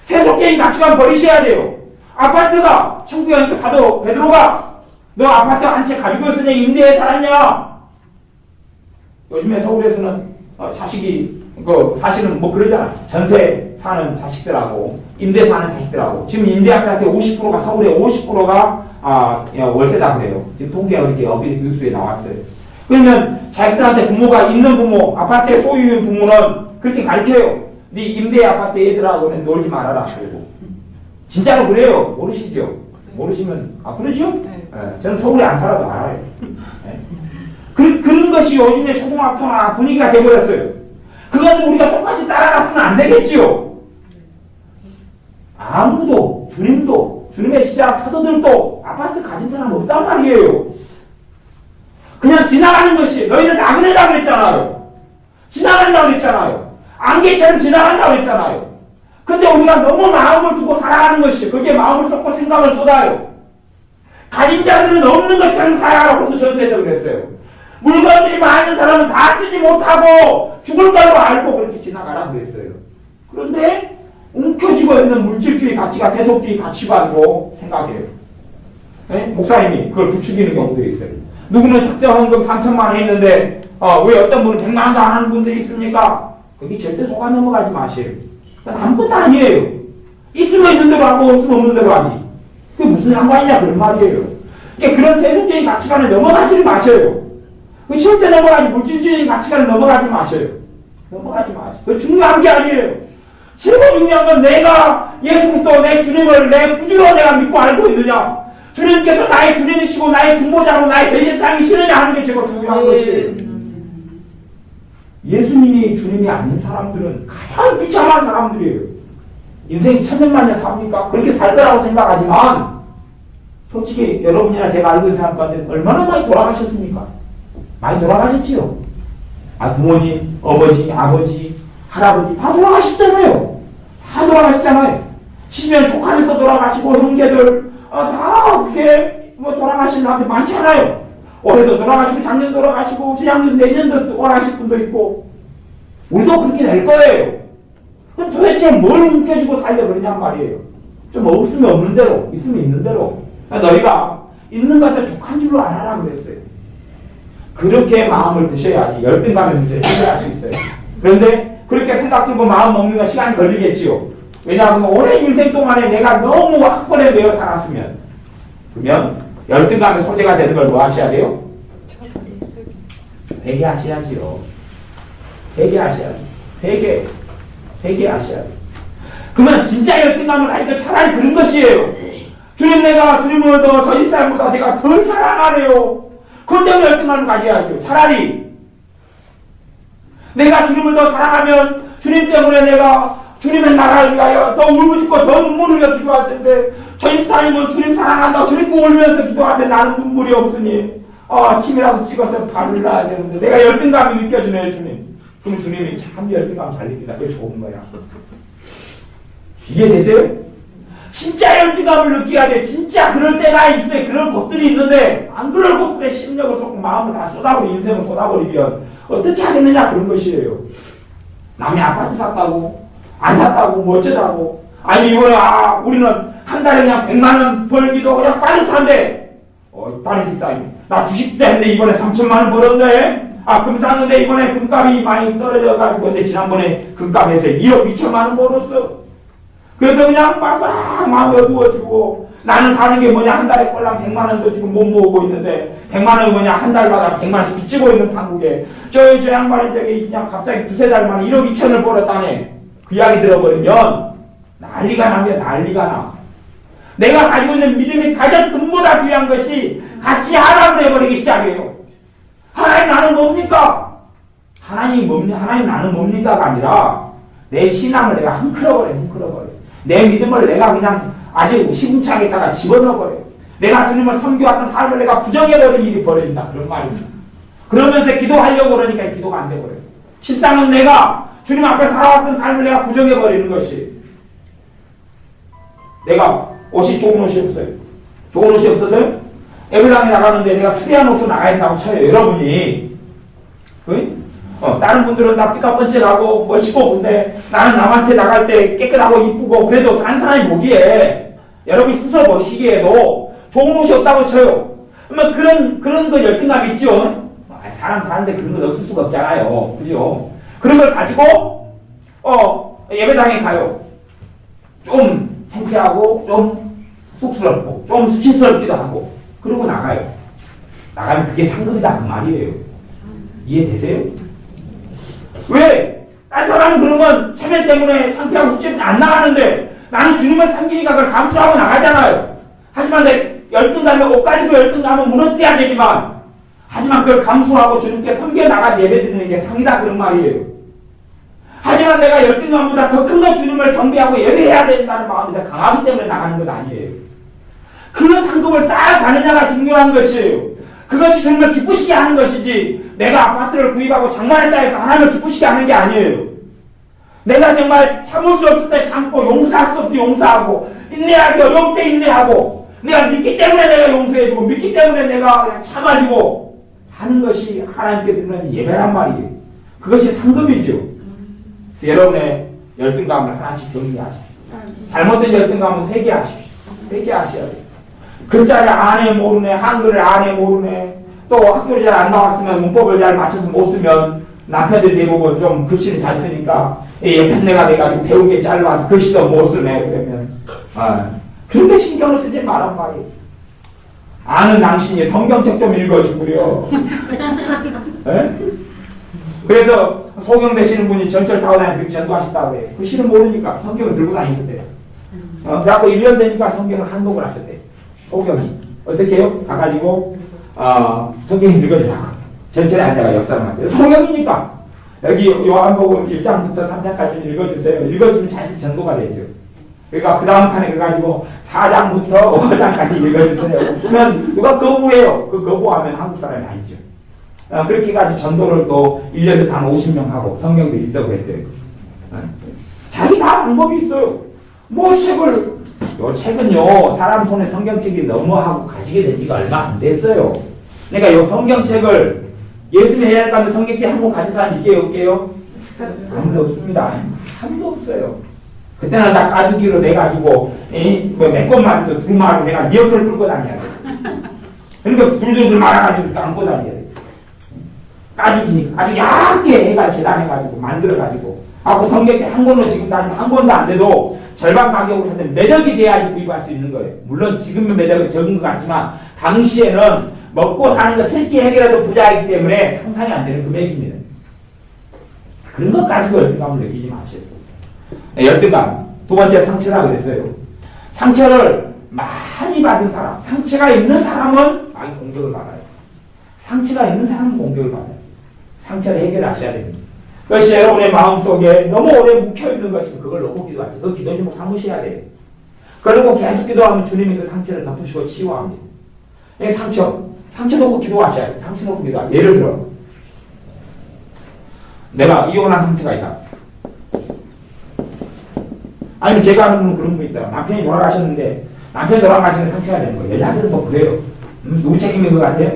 세속적인 가치관 버리셔야 돼요. 아파트가 천국에 가니까 사도 베드로가 너 아파트 한 채 가지고 있으냐 임대에 살았냐? 요즘에 서울에서는 자식이 사실은 뭐 그러잖아. 전세 사는 자식들하고 임대 사는 자식들하고 지금 임대 아파트 50%가 서울에 50%가 월세다 그래요. 지금 통계가 그렇게 어디 뉴스에 나왔어요. 그러면 자식들한테 부모가 있는 부모, 아파트의 소유인 부모는 그렇게 가르쳐요. 네 임대 아파트 애들하고는 놀지 말아라. 그리고 진짜로 그래요. 모르시죠? 모르시면 그러죠? 네. 저는 서울에 안 살아도 알아요. 네. 그런 것이 요즘에 초등학교나 분위기가 되어버렸어요. 그것을 우리가 똑같이 따라갔으면 안 되겠지요. 아무도 주님도 주님의 시자 사도들도 아파트 가진 사람 없단 말이에요. 그냥 지나가는 것이 너희는 나그네다 그랬잖아요. 지나간다고 그랬잖아요. 안개처럼 지나간다고 그랬잖아요. 근데 우리가 너무 마음을 두고 살아가는 것이 그게 마음을 쏟고 생각을 쏟아요. 가진 자들은 없는 것처럼 살아가라고 전서에서 그랬어요. 물건들이 많은 사람은 다 쓰지 못하고 죽을 거로 알고 그렇게 지나가라 그랬어요. 그런데 움켜쥐고 있는 물질주의 가치가 세속주의 가치관으로 생각해요. 네? 목사님이 그걸 부추기는 경우들이 있어요. 누구는 작정 헌금 3천만 원 했는데 왜 어떤 분은 100만 원도 안 하는 분들이 있습니까? 거기 절대 속아 넘어가지 마세요. 아무것도 아니에요. 있으면 있는 대로 하고 없으면 없는 대로 하지. 그게 무슨 상관이냐 그런 말이에요. 그러니까 그런 세속적인 가치관에 넘어가지 마셔요. 절대 넘어가지 물질주의 가치관에 넘어가지 마셔요. 그거 중요한 게 아니에요. 최고 중요한 건 내가 예수 그리스도 내 주님을 내 구주로 내가 믿고 알고 있느냐. 주님께서 나의 주님이시고 나의 중보자고 나의 대제사장이시느냐 하는 게 최고 중요한 것이에요. 예수님이 주님이 아닌 사람들은 가장 비참한 사람들이에요. 인생이 천년만년 삽니까? 그렇게 살 거라고 생각하지만 솔직히 여러분이나 제가 알고 있는 사람 가운데 얼마나 많이 돌아가셨습니까? 많이 돌아가셨지요. 부모님, 어머니, 아버지, 할아버지 다 돌아가셨잖아요. 시면 조카들도 돌아가시고 형제들 다 그렇게 돌아가신 사람들 많잖아요. 올해도 돌아가시고 작년 돌아가시고 재작년 내년도 돌아가실 분도 있고 우리도 그렇게 될 거예요. 그럼 도대체 뭘 움켜쥐고 살려 그러냔 말이에요. 좀 없으면 없는 대로, 있으면 있는 대로. 너희가 있는 것을 족한 줄로 알아라 그랬어요. 그렇게 마음을 드셔야지 열등감의 문제를 해결할 수 있어요. 그런데 그렇게 생각 들고 마음 먹는 건 시간이 걸리겠지요. 왜냐하면 오랜 인생 동안에 내가 너무 학벌에 매여 살았으면 그러면 열등감의 소재가 되는 걸 뭐 하셔야 돼요? 회개하셔야지요. 회개하셔야죠. 회개하셔야 돼요. 그러면 진짜 열등감을 하니까 차라리 그런 것이에요. 주님, 내가 주님을 더 저 입사람보다 제가 더 사랑하네요. 그런데 열등감을 가져야죠. 차라리 내가 주님을 더 사랑하면 주님 때문에 내가 주님의 나라를 위하여 더 울부짖고 더 눈물을 흘려 기도할 텐데 저 입사님은 주님 사랑한다고 주님께 울면서 기도하는데 나는 눈물이 없으니 침이라도 찍어서 발을 놔야 되는데 내가 열등감이 느껴지네요, 주님. 그럼 주님이 참 열등감 잘 느낀다. 그게 좋은 거야. 이해되세요? 진짜 열등감을 느껴야 돼. 진짜 그럴 때가 있어요. 그런 것들이 있는데 안 그럴 것들에 심력을 쏟고 마음을 다 쏟아버리고 인생을 쏟아버리면 어떻게 하겠느냐 그런 것이에요. 남이 아파트 샀다고 안 샀다고 뭐 어쩌다고 아니 이번에 우리는 한 달에 그냥 100만 원 벌기도 그냥 빠듯한데 다른 집사님 나 주식 했는데 이번에 3천만 원 벌었네. 금 샀는데 이번에 금값이 많이 떨어져가지고 근데 지난번에 금값에서 1억 2천만 원 벌었어. 그래서 그냥 막 마음이 어두워지고 나는 사는 게 뭐냐 한 달에 꼴랑 100만 원도 지금 못 모으고 있는데 100만 원이 뭐냐 한 달마다 100만 원씩 빚지고 있는 한국에 저 양반이 저기 그냥 갑자기 두세 달 만에 1억 2천을 벌었다네. 그 이야기 들어버리면 난리가 나면 난리가 나. 내가 가지고 있는 믿음이 가장 근보다 귀한 것이 같이 하락을 해버리기 시작해요. 하나님 나는 뭡니까? 하나님 나는 뭡니까가 아니라 내 신앙을 내가 흔들어버려. 내 믿음을 내가 그냥 아주 시궁창에다가 집어넣어버려. 내가 주님을 섬겨왔던 삶을 내가 부정해버리는 일이 벌어진다. 그런 말입니다. 그러면서 기도하려고 그러니까 기도가 안 돼버려요. 실상은 내가 주님 앞에 살아왔던 삶을 내가 부정해버리는 것이 내가 옷이 좋은 옷이 없어요. 좋은 옷이 없어서요? 예배당에 나가는데 내가 추리한 옷으로 나가야 된다고 쳐요. 여러분이. 다른 분들은 다 삐까뻔쩍하고 멋있고 근데 나는 남한테 나갈 때 깨끗하고 이쁘고 그래도 다른 사람이 보기에 여러분이 스스로 보시기에도 좋은 옷이 없다고 쳐요. 그러면 그런 거 열등감이 있죠. 사람 사는데 그런 건 없을 수가 없잖아요. 그죠? 그런 걸 가지고 예배당에 가요. 좀 창피하고 좀 쑥스럽고 좀 수치스럽기도 하고 그러고 나가요. 나가면 그게 상급이다 그 말이에요. 이해되세요? 왜? 딴 사람은 그런 건 체면 때문에 창피하고 수치스럽게 안 나가는데 나는 주님을 섬기니까 그걸 감수하고 나가잖아요. 하지만 내 열등감에 옷 가지고 열등감은 무너뜨려야 되지만 하지만 그걸 감수하고 주님께 섬겨 나가서 예배드리는 게 상이다 그런 말이에요. 하지만 내가 열등감보다 더 큰 것 주님을 경배하고 예배해야 된다는 마음이 더 강하기 때문에 나가는 것 아니에요. 그 상급을 쌓아가느냐가 중요한 것이에요. 그것이 주님을 기쁘시게 하는 것이지 내가 아파트를 구입하고 장만했다 해서 하나님을 기쁘시게 하는 게 아니에요. 내가 정말 참을 수 없을 때 참고 용서할 수 없을 때 용서하고 인내하기 어려울 때 인내하고 내가 믿기 때문에 내가 용서해주고 믿기 때문에 내가 그냥 참아주고 하는 것이 하나님께 드리는 예배란 말이에요. 그것이 상급이죠. 그래서 여러분의 열등감을 하나씩 정리하십시오. 잘못된 열등감은 회개하십시오. 회개하셔야 돼요. 글자를 안해 모르네, 한글을 안해 모르네, 또 학교를 잘 안 나왔으면 문법을 잘 맞춰서 못 쓰면 남편들 대부분 좀 글씨는 잘 쓰니까 편내가 돼가지고 배우기 짧아서 글씨도 못 쓰네 그러면 그런데 신경을 쓰지 말란 말이에요. 아는 당신이 성경책 좀 읽어주구려. 그래서 소경 되시는 분이 전철 타고 다니는 전도하셨다고 그래요. 글씨를 모르니까 성경을 들고 다니셨대요. 그래갖고 1년 되니까 성경을 한독을 하셨대요. 소경이. 어떻게 해요? 가가지고 성경 읽어주라고. 전철에 앉아가 역사를 만들어요. 소경이니까. 여기 요한복음 1장부터 3장까지 읽어주세요. 읽어주면 자연스럽게 전도가 되죠. 그러니까 그 다음 칸에 가가지고 4장부터 5장까지 읽어주세요. 그러면 누가 거부해요? 그 거부하면 한국 사람이 아니죠. 그렇게 해가지고 전도를 또 1년에 한 50명 하고 성경도 있다고 그랬대요. 자기 다 방법이 있어요. 뭐 책을 요 책은요 사람 손에 성경책이 너무하고 가지게 된 지가 얼마 안 됐어요. 그러니까 이 성경책을 예수님이 해야 할 건데 성경책 한 권 가진 사람 이게 없게요? 아무도 없습니다. 아무도 없어요. 그때는 다 까주기로 돼가지고 몇 권만 두 마리 내가 미역을 끌고 다녀야 돼. 그러니까 불들들 말아가지고 감고 다녀야 돼. 까주기니까 아주 얇게 해가 재단해가지고 만들어가지고 그 성경책 한 권으로 지금 다니면 한 권도 안 돼도 절반 가격으로 하는데 매덕이 돼야지 구입할 수 있는 거예요. 물론 지금은 매덕이 적은 것 같지만 당시에는 먹고 사는 거 세끼 해결해도 부자이기 때문에 상상이 안 되는 금액입니다. 그런 것 가지고 열등감을 느끼지 마세요. 열등감. 두 번째 상처라 그랬어요. 상처를 많이 받은 사람, 상처가 있는 사람은 많이 공격을 받아요. 상처가 있는 사람은 공격을 받아요. 상처를 해결하셔야 됩니다. 그것이 여러분의 마음속에 너무 오래 묵혀있는 것이면 그걸 놓고 기도하세요. 그 기도 제목 삼으셔야 돼요. 그리고 계속 기도하면 주님이 그 상처를 덮으시고 치유합니다. 상처 놓고 기도하셔야 돼요. 상처 놓고 기도하세요. 예를 들어 내가 이혼한 상처가 있다. 아니면 제가 하는 그런 거 있다. 남편이 돌아가셨는데 남편이 돌아가시는 상처가 되는 거예요. 여자들은 뭐 그래요. 누구 책임인 것 같아요?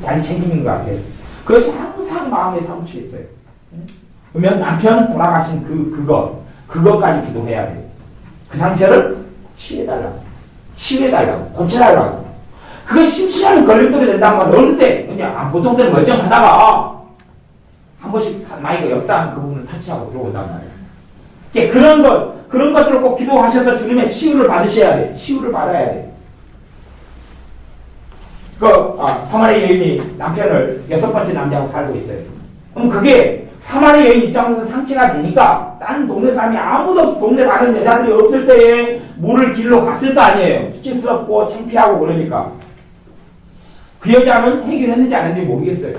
자기 책임인 것 같아요. 그것이 항상 마음에 사무쳐 있어요. 그러면 남편 돌아가신 그것까지 기도해야 돼요. 그 상처를 치유해달라고, 고쳐달라고. 그게 심취하는 걸림돌이 된다는 건 어느 때, 그냥 보통 때는 멀쩡하다가 한 번씩 나이가 역사하는 그 부분을 터치하고 들어온단 말이에요. 그런 것으로 꼭 기도하셔서 주님의 치유를 받으셔야 돼. 치유를 받아야 돼. 사마리 여인이 남편을 6번째 남자하고 살고 있어요. 그럼 그게 사마리 여인 입장에서 상처가 되니까 다른 동네 사람이 아무도 없어. 동네 다른 여자들이 없을 때에 물을 길러 갔을 거 아니에요. 수치스럽고 창피하고 그러니까. 그 여자는 해결했는지 안 했는지 모르겠어요.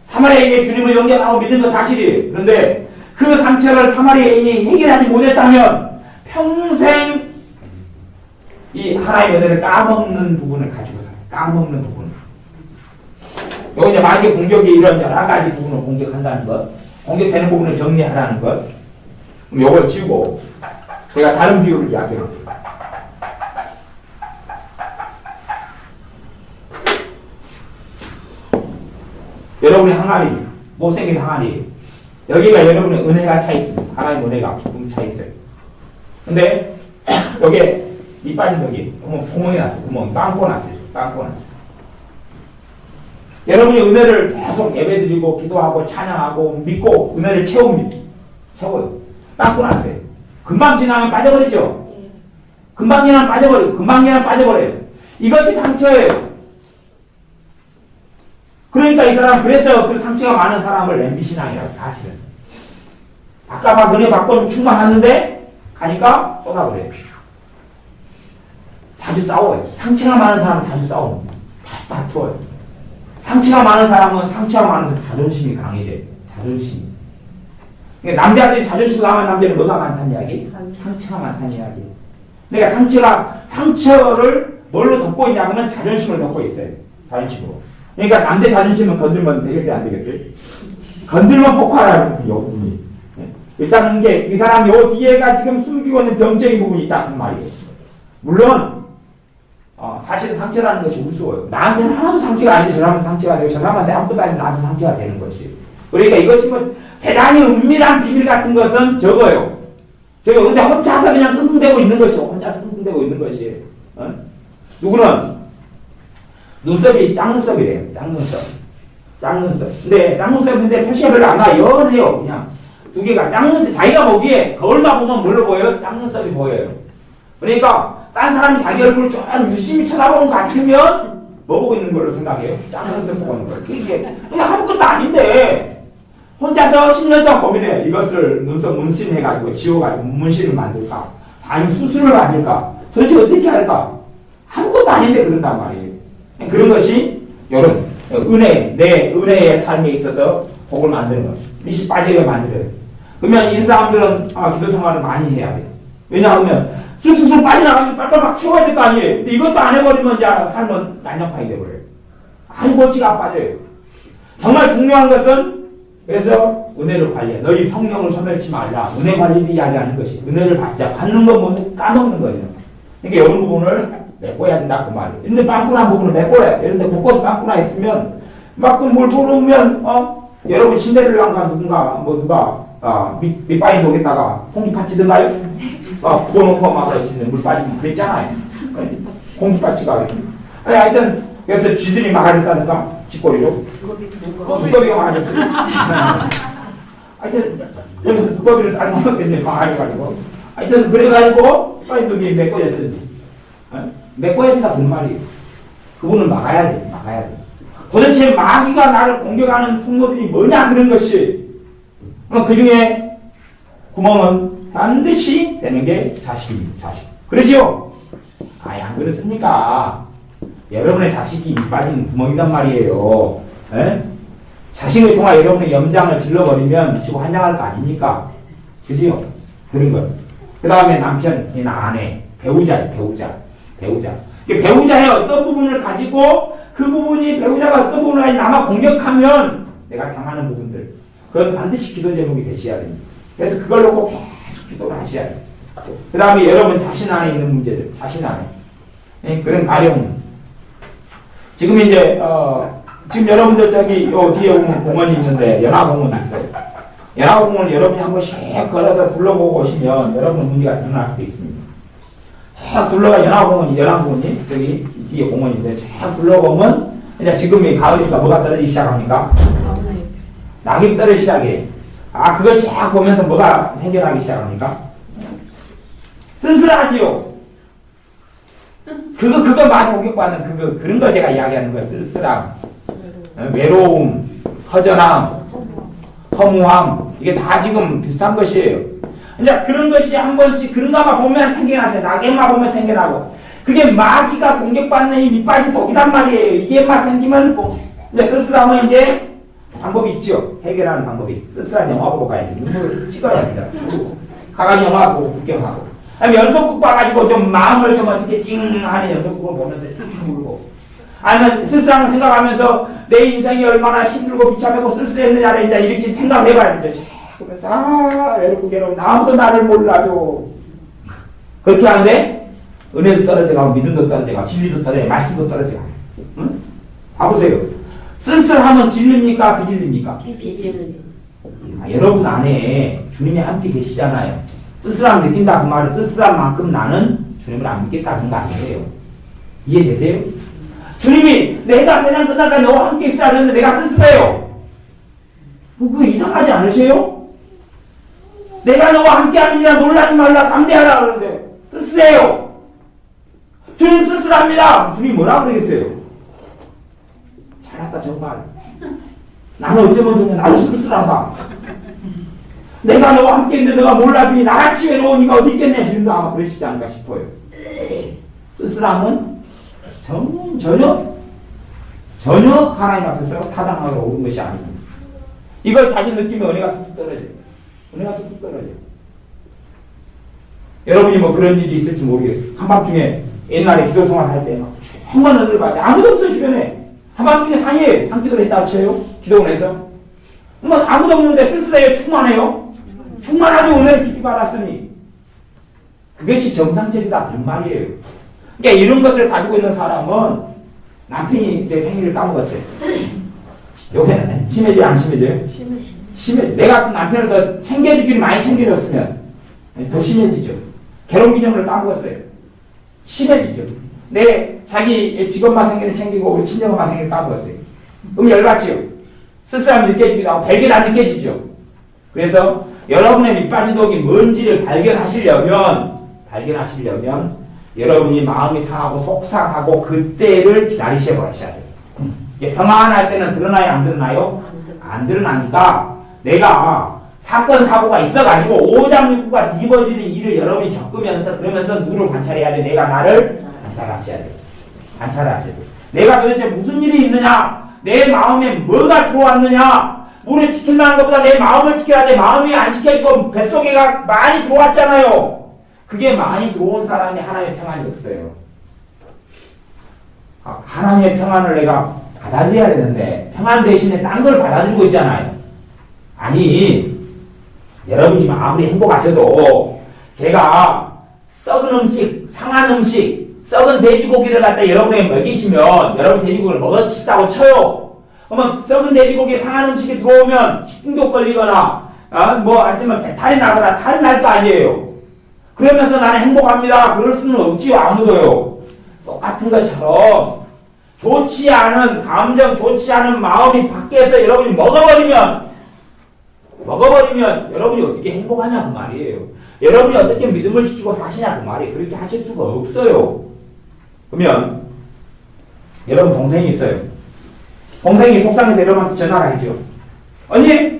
사마리 여인이 주님을 영접하고 믿은 건 사실이에요. 그런데 그 상처를 사마리 여인이 해결하지 못했다면 평생 이 하나님의 은혜를 까먹는 부분을 가지고 살아요. 까먹는 부분. 여기 이제 만약에 공격이 이런 여러 가지 부분을 공격한다는 것, 공격되는 부분을 정리하라는 것, 그럼 요걸 지우고 제가 다른 비유를 이야기해볼게요. 여러분의 항아리, 못생긴 항아리, 여기가 여러분의 은혜가 차 있습니다. 하나님 은혜가 조금 차 있어요. 근데 여기에 이 빠진 여기 구멍이 났어요. 빵꾸 났어요. 여러분이 은혜를 계속 예배드리고 기도하고 찬양하고 믿고 은혜를 채워요. 빵꾸 났어요. 금방 지나면 빠져버리죠. 금방 지나면 빠져버려요. 이것이 상처예요. 그러니까 이 사람 그래서 그 상처가 많은 사람을 MB신앙이라고 사실은. 아까 막 은혜 받고 충만하는데 가니까 쏟아버려요. 자주 싸워요. 상처가 많은 사람은 자주 싸웁니다. 다투어요. 상처가 많은 사람은 상처가 많아서 자존심이 강해져요. 자존심이. 그러니까 남자들이 자존심 강한 남자는 뭐가 많다는 이야기? 상처가 많다는 이야기. 그러니까 상처를 뭘로 덮고 있냐면 자존심을 덮고 있어요. 자존심으로. 그러니까 남자 자존심은 건들면 되겠어요? 안 되겠어요? 건들면 폭발하는 부분이. 일단 이 사람 요 뒤에가 지금 숨기고 있는 병적인 부분이 있다는 말이에요. 물론 사실은 상처라는 것이 우스워요. 나한테는 하나도 상처가 아닌데 저 사람은 상처가 되고 저 사람한테 아무것도 아닌데 나한테 상처가 되는 것이. 그러니까 이것이 뭐 대단히 은밀한 비밀 같은 것은 적어요. 근데 혼자서 그냥 끙끙대고 있는 것이죠. 혼자서 끙끙대고 있는 것이에요. 누구는 눈썹이 짝눈썹이래요. 짝눈썹. 근데 짝눈썹인데 표시가 별로 안 나. 연해요. 그냥 두 개가 짝눈썹. 자기가 보기에 거울만 보면 뭘로 보여요? 짝눈썹이 보여요. 그러니까 딴 사람이 자기 얼굴을 좀 유심히 쳐다보는 것 같으면 뭐 보고 있는 걸로 생각해요? 짝눈썹 보고 있는 거예요. 그게 그냥 아무것도 아닌데 혼자서 10년 동안 고민해. 이것을 눈썹 문신해가지고 지워가지고 문신을 만들까? 아니면 수술을 받을까? 도대체 어떻게 할까? 아무것도 아닌데 그런단 말이에요. 그런 것이 여러분 내 은혜의 삶에 있어서 복을 만드는 것. 밑이 빠지게 만들어요. 그러면 이 사람들은 기도 생활을 많이 해야 돼요. 왜냐하면 쑥쑥 빠져나가면 빨빨 막 채워야 될 거 아니에요. 근데 이것도 안 해버리면 이제 삶은 난장판이 돼버려요. 아이고 지가 빠져요. 정말 중요한 것은 그래서 은혜를 관리해. 너희 성령을 소멸치 말라. 은혜 관리를 이야기하는 것이 은혜를 받자. 받는 건 뭐 까먹는 거예요. 그러니까 이런 부분을 메꿔야 된다 그 말이에요. 근데 빵꾸난 부분을 메꿔야 돼. 예를 들어 곳곳 빵꾸나 있으면 막 물 부으면 여러분 신데렐라인가 누군가 뭐 누가 밑바위 녹에다가 공기파치든가요? 부어놓고 막 물 빠지면 그랬잖아요. 공기파치가 아니 하여튼 그래서 쥐들이 막아줬다든가 쥐꼬리로 두꺼비가 막아줬어요. 하여튼 여기서 두꺼비를 삶아먹겠네 막아줘가지고 하여튼 그래가지고 빨리 누기 메꿔야 되는지 메꿔야 된다 그런 말이에요. 그분은 막아야 돼. 도대체 마귀가 나를 공격하는 통로들이 뭐냐 그런 것이 그 중에 구멍은 반드시 되는 게 자식입니다. 자식. 그러죠? 아예 안 그렇습니까? 여러분의 자식이 빠진 구멍이란 말이에요. 에? 자식을 통해 여러분의 염장을 질러버리면 지구 환장할 거 아닙니까? 그지요? 그런 거. 그 다음에 남편, 아내, 배우자예요. 배우자의 어떤 부분을 가지고 그 부분이 배우자가 어떤 부분을 남아 공격하면 내가 당하는 부분들 그건 반드시 기도 제목이 되셔야 됩니다. 그래서 그걸 놓고 계속 기도를 하셔야 돼요. 그 다음에 여러분 자신 안에 있는 문제들, 자신 안에 그런 가령 지금 이제 지금 여러분들 저기 요 뒤에 보면 공원이 있는데 연화공원이 있어요. 연화공원 여러분이 한번 씩 걸어서 둘러보고 오시면 여러분 문제가 드러날 수도 있습니다. 쫙 둘러가 연화공원이 여기 뒤에 공원인데 쫙 둘러보면 이제 지금이 가을이니까 뭐가 떨어지기 시작합니까? 낙엽이 떨어지기 시작해. 그걸 쫙 보면서 뭐가 생겨나기 시작합니까? 쓸쓸하지요. 그거 많이 공격받는 그런 거 제가 이야기하는 거예요. 쓸쓸함, 외로움, 허전함, 허무함 이게 다 지금 비슷한 것이에요. 이제 그런 것이 한 번씩 그런 것만 보면 생겨나세요. 낙엽만 보면 생겨나고 그게 마귀가 공격받는 이 밑빠진 독이란 말이에요. 이게만 생기면 이제 쓸쓸함은 이제 방법이 있죠. 해결하는 방법이. 쓸쓸한 영화 보러 가야지. 눈물을 찍어야 된다. 가만히 영화 보고 구경하고. 아니면 연속극 봐가지고 좀 마음을 좀 어떻게 찡하는 연속극을 보면서 찡 울고. 아니면 쓸쓸함을 생각하면서 내 인생이 얼마나 힘들고 비참하고 쓸쓸했느냐를 이제 이렇게 생각해봐야 되죠. 그러면서 외롭고 괴로운 아무도 나를 몰라줘. 그렇게 하는데 은혜도 떨어져가고 믿음도 떨어져가고 진리도 떨어져가고 말씀도 떨어져가고. 응? 봐보세요. 쓸쓸함은 진리입니까? 비진리입니까? 여러분 안에 주님이 함께 계시잖아요. 쓸쓸함을 느낀다 그 말은 쓸쓸한 만큼 나는 주님을 안 믿겠다는 거 아니에요. 이해되세요? 주님이 내가 세상 끝날까지 너와 함께 있어야 하는데 내가 쓸쓸해요. 그거 이상하지 않으세요? 내가 너와 함께 하느냐 놀라지 말라 담대하라 그러는데 쓸쓸해요. 주님 쓸쓸합니다. 주님이 뭐라고 그러겠어요? 잘났다 정말. 나는 어쩌면 좋냐. 나도 쓸쓸하다. 내가 너와 함께 있는데 너가 몰라주니 나같이 외로운 이가 어디 있겠냐. 주님도 아마 그러시지 않을까 싶어요. 쓸쓸함은 전혀 하나님 앞에서 타당하게 옳은 것이 아닙니다. 이걸 자주 느끼면 은혜가 뚝뚝 떨어져요. 은혜가 뚝뚝 떨어져요. 여러분이 뭐 그런 일이 있을지 모르겠어요. 한밤중에 옛날에 기도생활 할 때 막 충만한 은혜를 받는데 아무도 없어요 주변에. 한밤중에 상기도를 했다고 쳐요. 기도원에서. 아무도 없는데 쓸쓸해요. 충만해요. 충만하게 은혜를 깊이 받았으니 그것이 정상적이다 그런 말이에요. 그러니까 이런 것을 가지고 있는 사람은 남편이 내 생일을 까먹었어요. 요게 심해져요? 안 심해져요? 심해져. 내가 남편을 더 챙겨주기를 많이 챙겨줬으면 더 심해지죠. 결혼기념을 까먹었어요. 심해지죠. 내 자기 직업만 생일을 챙기고 우리 친정엄마 생일을 까먹었어요. 그럼 열받죠. 쓸쓸함이 느껴지기도 하고 발견 안 느껴지죠. 그래서 여러분의 밑빠진 독이 뭔지를 발견하시려면 여러분이 마음이 상하고 속상하고 그때를 기다리셔 버리셔야 돼요. 평안할 때는 드러나요? 안 드러나요? 안 드러나니까 내가 사건 사고가 있어가지고 오장육부가 뒤집어지는 일을 여러분이 겪으면서 그러면서 누구를 관찰해야 돼? 내가 나를 관찰하셔야 돼. 관찰하셔야 돼. 내가 도대체 무슨 일이 있느냐? 내 마음에 뭐가 들어왔느냐? 물을 지키려는 것보다 내 마음을 지켜야 돼. 마음이 안 지켜지고 뱃속에가 많이 들어왔잖아요. 그게 많이 들어온 사람이 하나님의 평안이 없어요. 하나님의 평안을 내가 받아들여야 되는데 평안 대신에 딴 걸 받아들이고 있잖아요. 아니 여러분 지금 아무리 행복하셔도 제가 썩은 음식, 상한 음식, 썩은 돼지고기를 갖다 여러분에게 먹이시면 여러분 돼지고기를 먹었다고 쳐요. 그러면 썩은 돼지고기에 상한 음식이 들어오면 식중독 걸리거나 뭐 아니면 배탈이 나거나 탈이 날 거 아니에요. 그러면서 나는 행복합니다. 그럴 수는 없지요. 아무도요. 똑같은 것처럼 좋지 않은 감정, 좋지 않은 마음이 밖에서 여러분이 먹어버리면 여러분이 어떻게 행복하냐 그 말이에요. 여러분이 어떻게 믿음을 지키고 사시냐 그 말이에요. 그렇게 하실 수가 없어요. 그러면 여러분 동생이 있어요. 동생이 속상해서 여러분한테 전화를 하죠. 언니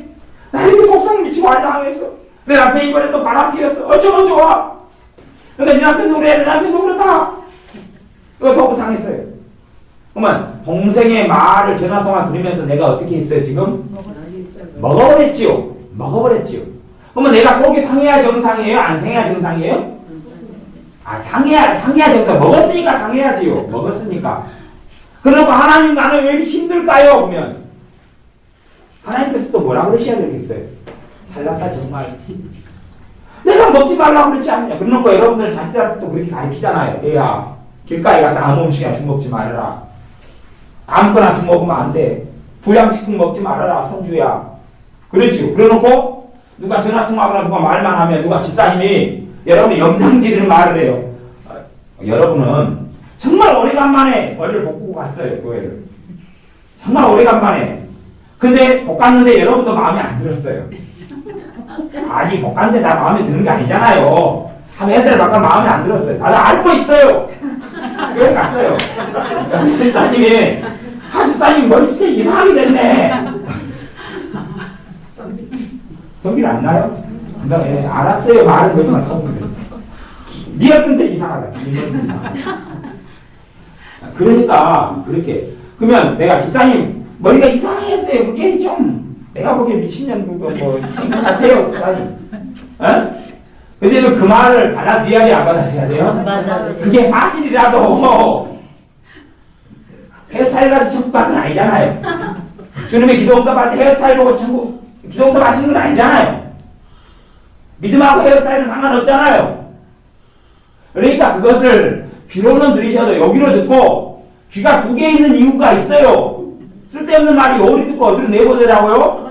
나 이렇게 속상 미치고 안당했어. 내 남편이 이번에 또 바람 피웠어. 어쩌면 좋아. 그러니까 네 남편 노래, 내 남편 노래다. 이거 속상했어요. 그러면 동생의 말을 전화통화 들으면서 내가 어떻게 했어요 지금? 먹어버렸지요. 그러면 내가 속이 상해야 정상이에요? 안 상해야 정상이에요? 상해야 정상. 먹었으니까 상해야지요. 먹었으니까. 그러고 하나님 나는 왜 이렇게 힘들까요? 그러면 하나님께서 또 뭐라 그러셔야 되겠어요? 잘났다 정말. 내가 먹지 말라고 그랬지 않냐? 그러고 여러분들 자기들한테 또 그렇게 가르치잖아요. 얘야 길가에 가서 아무 음식이나 주먹지 말아라. 아무거나 주먹으면 안 돼. 불량식품 먹지 말아라 성주야. 그렇죠. 그래놓고 누가 전화통화하거나 누가 말만 하면 누가 집사님이 여러분이 염장지르는 말을 해요. 여러분은 정말 오래간만에 머리를 볶고 갔어요. 교회를. 정말 오래간만에. 근데 볶았는데 여러분도 마음에 안 들었어요. 아니 볶았는데 다 마음에 드는 게 아니잖아요. 한 해달 바깥 마음에 안 들었어요. 다들 알고 있어요. 교회 갔어요. 집사님이 집사님 머리 진짜 이상하게 됐네. 성질 안 나요? 네, 알았어요. 말은 거지만 성질. 니가 근데 이상하다. 그러니까 그렇게 그러면 내가 집사님 머리가 이상했어요. 그게 좀 내가 보기에 미친년 뭐 같아요. 집사님. 근데 그 말을 받아들여야 돼, 안 받아들여야 돼요? 그게 사실이라도 헤어스타일 가지고 천국 가는 건 아니잖아요. 주님의 기도 응답할 때 헤어스타일 보고 기도 응답하시는 건 아니잖아요. 믿음하고 헤어스타일은 상관없잖아요. 그러니까 그것을 귀로는 들으셔도 여기로 듣고 귀가 두 개 있는 이유가 있어요. 쓸데없는 말이 요리 듣고 어디로 내보내라고요?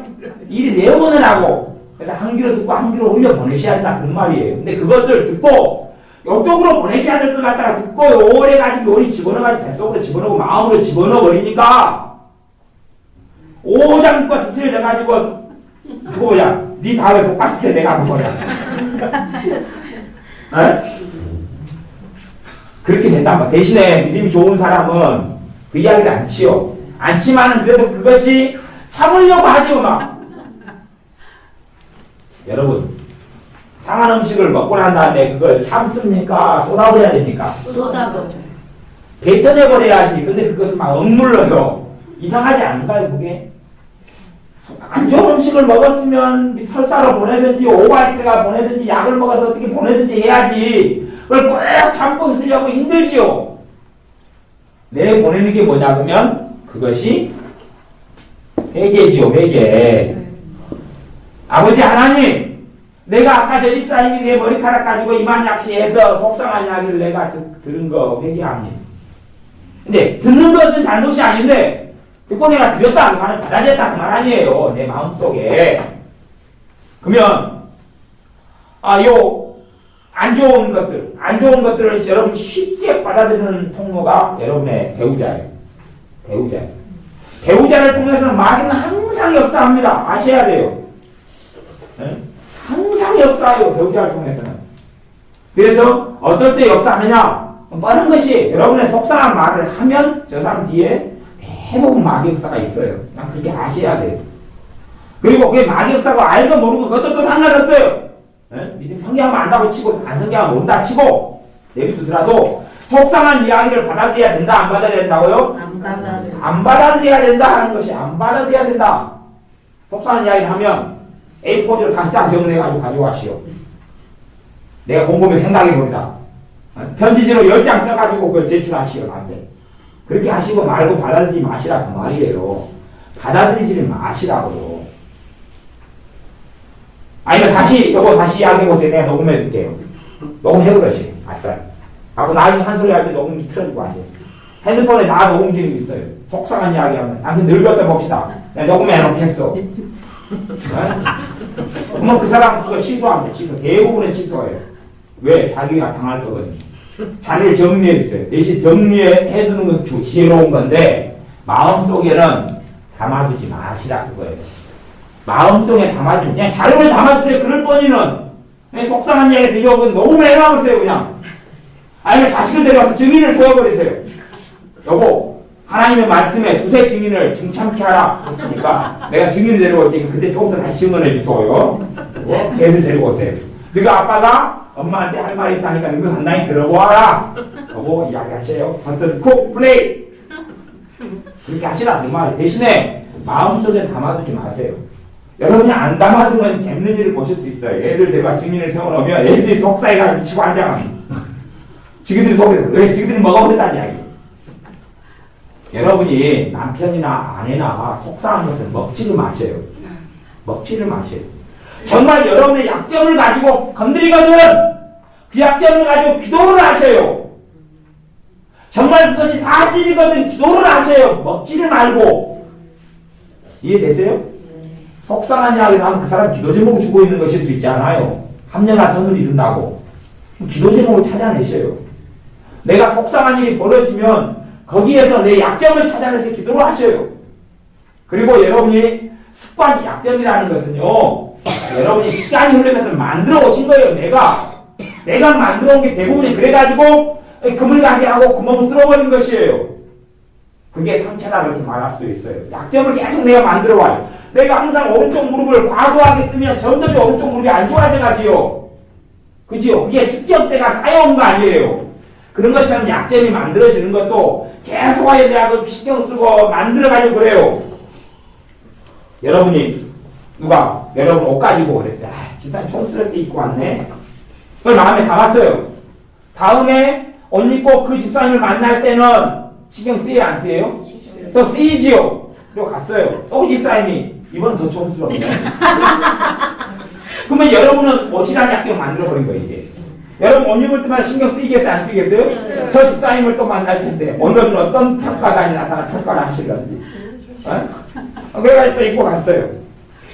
이리 내보내라고. 그래서 한 귀로 듣고 한 귀로 흘려 보내셔야 한다 그런 말이에요. 근데 그것을 듣고 이쪽으로 보내셔야 될 것 같다가 듣고 오래 가지고 요리 집어넣어가지고 뱃속으로 집어넣고 마음으로 집어넣어 버리니까 오장과 뒤틀려 가지고 그거 보자. 네 다음에 볶았을 때 내가 한번 보자. 그렇게 된단 말이야. 대신에 믿음이 좋은 사람은 그 이야기를 안 치요. 안 치면은 그래도 그것이 참으려고 하지요, 막. 여러분, 상한 음식을 먹고 난 다음에 그걸 참습니까? 쏟아버려야 됩니까? 쏟아버려. 뱉어내버려야지. 근데 그것을 막 억눌러요. 이상하지 않을까요, 그게? 안 좋은 음식을 먹었으면 설사로 보내든지 오바이트가 보내든지 약을 먹어서 어떻게 보내든지 해야지. 그걸 꼭 참고 있으려고 힘들지요. 내 보내는 게 뭐냐 그러면 그것이 회개지요. 회개. 아버지 하나님, 내가 아까 저 집사님이 내 머리카락 가지고 이만약시해서 속상한 이야기를 내가 들은 거 회개합니다. 근데 듣는 것은 잘못이 아닌데 듣고 내가 드렸다 그 말은 받아들였다 그 말 아니에요. 내 마음속에. 그러면 안 좋은 것들을 여러분이 쉽게 받아들이는 통로가 여러분의 배우자예요. 배우자를 통해서는 마귀는 항상 역사합니다. 아셔야 돼요. 네? 항상 역사해요. 배우자를 통해서는. 그래서 어떨 때 역사하느냐? 뻔한 것이 여러분의 속상한 말을 하면 저 사람 뒤에 대부분 마귀 역사가 있어요. 그냥 그렇게 아셔야 돼요. 그리고 그게 마귀 역사고 알고 모르고 그것도 또 상관없어요. 믿음 성경하면 안다고 치고 안 성경하면 모른다 치고 내비두더라도 속상한 이야기를 받아들여야 된다 안 받아들여야 된다고요? 안 받아들여야 된다 하는 것이 안 받아들여야 된다. 속상한 이야기를 하면 A4지로 5장 정리해가지고 가져가시오. 내가 곰곰이 생각해보자. 편지지로 10장 써가지고 그걸 제출하시오 나한테. 그렇게 하시고 말고 받아들이지 마시라 그 말이에요. 받아들이지 마시라고요. 아니면 다시 이야기해보세요. 내가 녹음해줄게요. 녹음해보라시. 아싸. 하고 나중에 한 소리 할 때 녹음기 틀어주고 앉아요. 핸드폰에 다 녹음 기능이 있어요. 속상한 이야기 하면 당신 늙어서 봅시다. 내가 녹음해놓겠어. 그러면 그 사람 그거 취소합니다. 취소. 대부분은 취소해요. 왜? 자기가 당할 거거든요. 자리를 정리해주세요. 대신 정리해두는 건 지혜로운 건데 마음속에는 담아두지 마시라 그거예요. 마음속에 담아두면 그냥 자료를 담아주세요. 그럴 뻔히는 그냥 속상한 이야기 들려오면 너무 해놔보세요 그냥. 아니면 자식을 데려와서 증인을 세워버리세요. 여보 하나님의 말씀에 두세 증인을 중참케 하라 했으니까 내가 증인을 데려올 테니까 그때 조금더 다시 증언해 주소요. 애들 데리고 오세요. 너가 아빠가 엄마한테 할 말이 있다니까 너도 간단히 들어보아라. 여보 이야기하세요. 버튼 콕 플레이. 그렇게 하시라 그 말. 대신에 마음속에 담아두지 마세요. 여러분이 안 담아두면 재밌는 일을 보실 수 있어요. 애들 데려와 증인을 세워놓으면 애들이 속사해가지고 미치고 앉아가지고 지그들이 속에서 왜 지그들이 뭐가 그랬다는 이야기. 여러분이 남편이나 아내나 속상한 것을 먹지를 마셔요. 먹지를 마셔요. 정말 여러분의 약점을 가지고 건드리거든 그 약점을 가지고 기도를 하셔요. 정말 그것이 사실이거든 기도를 하셔요. 먹지를 말고. 이해되세요? 속상한 이야기를 하면 그 사람 기도 제목을 주고 있는 것일 수 있지 않아요. 합리화 선을 이룬다고. 기도 제목을 찾아내셔요. 내가 속상한 일이 벌어지면 거기에서 내 약점을 찾아내서 기도를 하셔요. 그리고 여러분이 습관 약점이라는 것은요. 여러분이 시간이 흐르면서 만들어 오신 거예요. 내가 만들어 온 게 대부분이 그래가지고 금을 가게 하고 구멍을 뚫어버린 것이에요. 그게 상처다 그렇게 말할 수 있어요. 약점을 계속 내가 만들어 와요. 내가 항상 오른쪽 무릎을 과도하게 쓰면 점점 오른쪽 무릎이 안 좋아져 가지요. 그지요? 그게 축적대가 쌓여온 거 아니에요. 그런 것처럼 약점이 만들어지는 것도 계속하여 내가 그 신경 쓰고 만들어가지고 그래요. 여러분이 누가 여러분 옷 가지고 그랬어요. 집사님 촌스럽게 입고 왔네. 그걸 마음에 담았어요. 다음에 옷 입고 그 집사님을 만날 때는 신경 쓰여요 안 쓰여요? 또 쓰이지요. 그리고 갔어요. 또 그 집사님이 이번은 더 촌스럽네. 그러면 여러분은 옷이라는 약점을 만들어버린 거예요 이게. 여러분 옷 입을 때마다 신경 쓰이겠어요 안 쓰이겠어요? 저 집사님을 또 만날 텐데 오늘은 어떤 평가단이 나타나 평가를 하실런지. 그래가지고 또 입고 갔어요.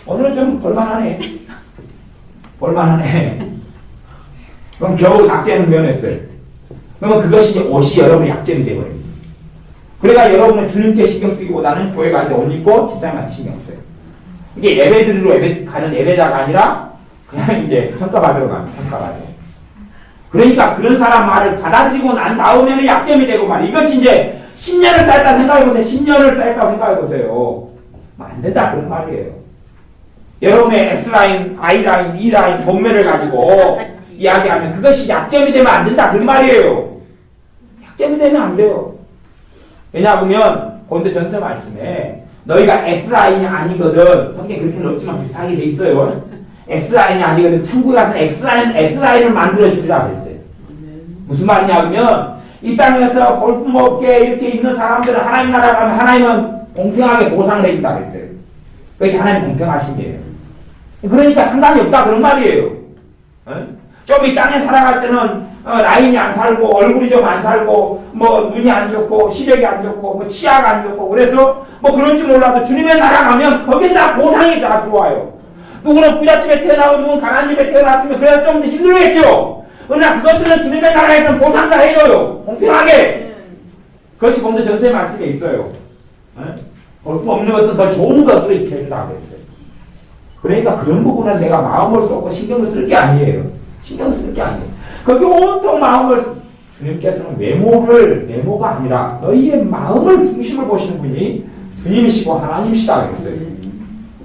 오늘은 좀 볼만하네. 볼만하네. 그럼 겨우 약점을 면했어요. 그러면 그것이 옷이 여러분의 약점이 되어버립니다. 그러니까 여러분은 주님께 신경 쓰기보다는 교회 갈 때 옷 입고 집사님한테 신경 써요. 이게 예배드리러 가는 예배자가 아니라 그냥 이제 평가받으러 가는 평가받아요. 그러니까 그런 사람 말을 받아들이고 난 다음에는 약점이 되고 말이에요. 이것이 이제 10년을 쌓였다 생각해보세요. 10년을 쌓였다고 생각해보세요. 안 된다 그런 말이에요. 여러분의 S라인, I라인, E라인 본매를 가지고 이야기하면 그것이 약점이 되면 안 된다 그런 말이에요. 약점이 되면 안 돼요. 왜냐하면 고린도 전서 말씀에 너희가 S라인이 아니거든. 성경에 그렇게 넣었지만 비슷하게 돼 있어요. S라인이 아니거든. 천국에 가서 S라인을 만들어주리라 그랬어요. 무슨 말이냐면 이 땅에서 볼품없게 이렇게 있는 사람들은 하나님 나라 가면 하나님은 공평하게 보상을 해준다 그랬어요. 그것이 하나님 공평하신 게요. 그러니까 상관이 없다 그런 말이에요. 좀 이 땅에 살아갈 때는 라인이 안 살고 얼굴이 좀 안 살고 뭐 눈이 안 좋고 시력이 안 좋고 뭐 치아가 안 좋고 그래서 뭐 그런지 몰라도 주님의 나라 가면 거기에 다 보상이 다 들어와요. 누구는 부잣집에 태어나고 누구는 가난한 집에 태어났으면 그래서 좀 더 힘들겠죠. 그러나 그것들은 주님의 나라에서는 보상 다 해줘요. 공평하게. 그것이 본도 전서의 말씀에 있어요. 없는 것도 더 좋은 것으로 이렇게 해준다고 했어요. 그러니까 그런 부분은 내가 마음을 쏟고 신경을 쓸 게 아니에요. 신경 쓸 게 아니에요. 거기 온통 마음을 주님께서는 외모가 아니라 너희의 마음을 중심을 보시는 분이 주님이시고 하나님이시다 그랬어요.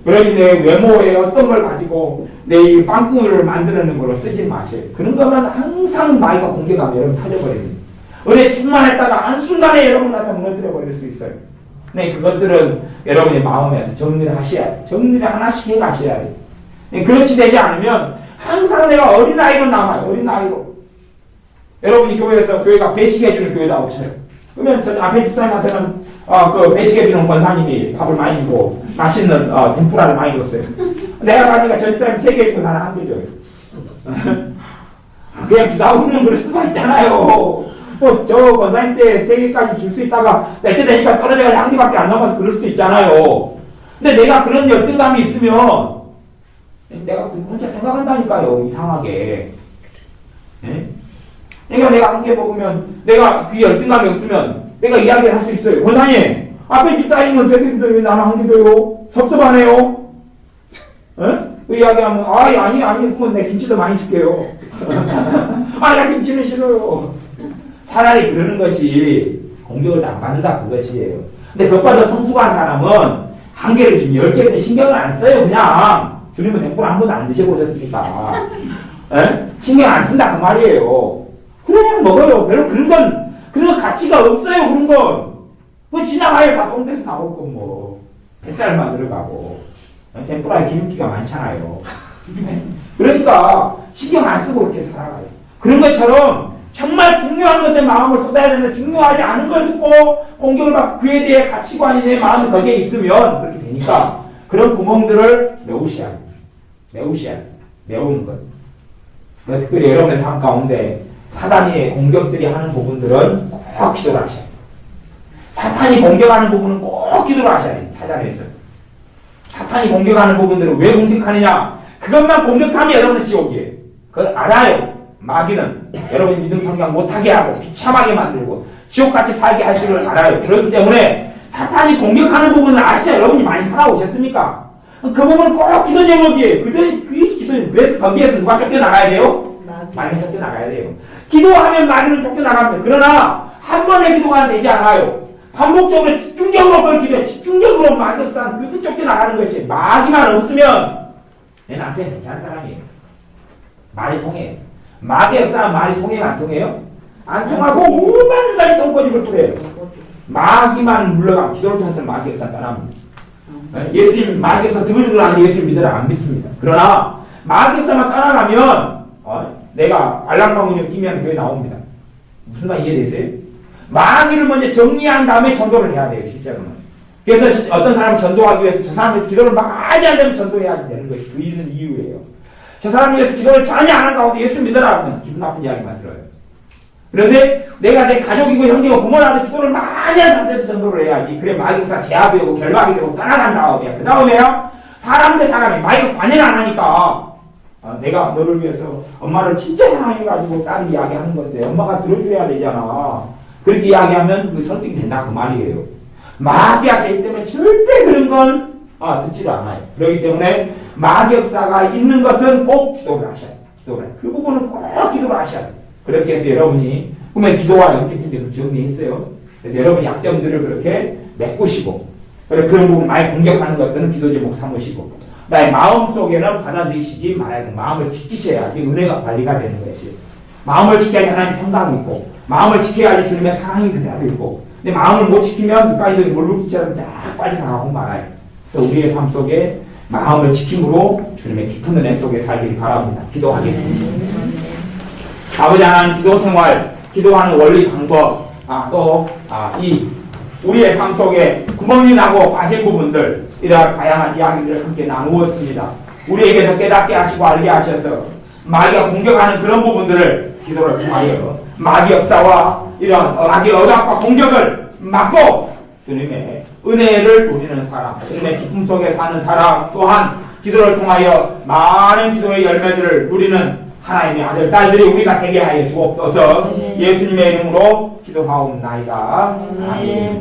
그러니 내 외모에 어떤 걸 가지고 내 빵꾸를 만드는 걸로 쓰지 마세요. 그런 거면 항상 나이가 공개가 여러분 터져버립니다. 은혜 충만했다가 한순간에 여러분 나타 무너뜨려 버릴 수 있어요. 네, 그것들은 여러분의 마음에서 정리를 하셔야 돼요. 정리를 하나씩 해 가셔야 돼요. 네, 그렇지 되지 않으면 항상 내가 어린아이로 남아요. 어린아이로. 여러분이 교회가 배식해주는 교회다 오셔요. 그러면 저 앞에 집사님한테는 그 배식해주는 권사님이 밥을 많이 주고 맛있는 덴푸라를 많이 줬어요. 내가 가니까 저 집사님 3개 주고 나는 1개 줘요. 그냥 주다 보면 그럴 수가 있잖아요. 저 권사님 때 3개까지 줄 수 있다가 때 되니까 떨어져가 한 개밖에 안 남아서 그럴 수 있잖아요. 근데 내가 그런 열등감이 있으면 내가 혼자 생각한다니까요. 이상하게. 예? 그러니까 내가 한 개 먹으면 내가 그 열등감이 없으면 내가 이야기를 할 수 있어요. 권사님 앞에 집 따위는 3개 주더니 왜 나는 한 개 줘요? 섭섭하네요. 예? 그 이야기하면 아니 그건 내 김치도 많이 줄게요. 나 김치는 싫어요. 차라리 그러는 것이 공격을 안 받는다 그것이에요. 근데 그것보다 성숙한 사람은 한 개를 주면 10개는 신경을 안 써요. 그냥 주님은 백분 한 번도 안 드셔보셨으니까 신경 안 쓴다 그 말이에요. 그냥 먹어요. 별로 그런 가치가 없어요. 그런 건 뭐 지나가요. 다 똥돼서 나올 거 뭐 뱃살만 들어가고 덴뿌라에 기름기가 많잖아요. 그러니까 신경 안 쓰고 그렇게 살아가요. 그런 것처럼 정말 중요한 것에 마음을 쏟아야 되는데 중요하지 않은 걸 듣고 공격을 받고 그에 대해 가치관이 내 마음에 거기에 있으면 그렇게 되니까 그런 구멍들을 메우셔야 돼요. 메우는 것. 특별히 여러분의 삶 가운데 사단이 공격들이 하는 부분들은 꼭 기도를 하셔야 돼요. 사탄이 공격하는 부분은 꼭 기도를 하셔야 돼요. 찾아내서. 사탄이 공격하는 부분들을 왜 공격하느냐? 그것만 공격하면 여러분은 지옥이에요. 그걸 알아요. 마귀는 여러분이 믿음 성장 못하게 하고 비참하게 만들고 지옥같이 살게 할 줄을 알아요. 그렇기 때문에 사탄이 공격하는 부분을 아시죠? 여러분이 많이 살아오셨습니까? 그 부분은 꼭 기도 제목이에요. 그것이 기도. 왜 거기에서 누가 쫓겨나가야 돼요? 마귀는 쫓겨나가야 돼요. 기도하면 마귀는 쫓겨나갑니다. 그러나 한 번의 기도가 되지 않아요. 반복적으로 집중적으로 그걸 기도해. 집중적으로 마귀역사는 그것을 쫓겨나가는 것이 마귀만 없으면 내 남편이 괜찮은 사람이에요. 말이 통해요. 마귀역사는 말이 통해요? 안 통해요? 안 통하고 얼마나 가지 똥꼬집을 뿌려요. 마귀만 물러가면 기도를 통해서 마귀역사는 떠납니다. 예수님 마귀역사 드글드글 하는 예수님 믿으라 안 믿습니다. 그러나 마귀역사만 떠나가면 내가 알랑방울이 끼면 교회 나옵니다. 무슨 말 이해되세요? 마귀를 먼저 정리한 다음에 전도를 해야 돼요. 실제로는. 그래서 어떤 사람을 전도하기 위해서 저 사람을 위해서 기도를 많이 하려면 전도해야지 되는 것이 그 있는 이유예요. 저 사람을 위해서 기도를 전혀 안 한 가운데 예수 믿어라 하면 기분 나쁜 이야기만 들어요. 그런데 내가 내 가족이고 형제고 부모라도 기도를 많이 한 상태에서 전도를 해야지. 그래 마귀사 제압이 되고 결박이 되고 떠나간 다음에 그 다음에야 사람 대 사람이 마귀가 관여를 안 하니까 내가 너를 위해서 엄마를 진짜 사랑해가지고 딸이 이야기하는 건데 엄마가 들어줘야 되잖아. 그렇게 이야기하면 그 설득이 된다 그 말이에요. 마귀가 되기 때문에 절대 그런 건 듣지도 않아요. 그렇기 때문에 마귀 역사가 있는 것은 꼭 기도를 하셔야 돼요. 기도를 해요. 그 부분은 꼭 기도를 하셔야 돼요. 그렇게 해서 여러분이 그러면 기도와 영적인데도 정리했어요. 그래서 여러분 약점들을 그렇게 메꾸시고 그런 부분 많이 공격하는 것들은 기도 제목 삼으시고 나의 마음 속에는 받아들이시지 말아야 돼요. 마음을 지키셔야지 은혜가 관리가 되는 것이에요. 마음을 지켜야지 하나님 평강이 있고 마음을 지켜야지 주님의 사랑이 그대로 있고 근데 마음을 못 지키면 밑바닥에 물붓기처럼 쫙 빠져나가고 말아요. 그래서 우리의 삶 속에 마음을 지킴으로 주님의 깊은 은혜 속에 살기를 바랍니다. 기도하겠습니다. 아버지 하나님 기도 생활, 기도하는 원리 방법, 우리의 삶 속에 구멍이 나고 빠진 부분들 이러한 다양한 이야기들을 함께 나누었습니다. 우리에게도 깨닫게 하시고 알게 하셔서 마귀가 공격하는 그런 부분들을 기도를 통하여 마귀 역사와 이런 마귀 억압과 공격을 막고 주님의 은혜를 누리는 사람, 주님의 기쁨 속에 사는 사람 또한 기도를 통하여 많은 기도의 열매들을 누리는 하나님의 아들, 딸들이 우리가 되게 하여 주옵소서. 예수님의 이름으로 기도하옵나이다. 아멘.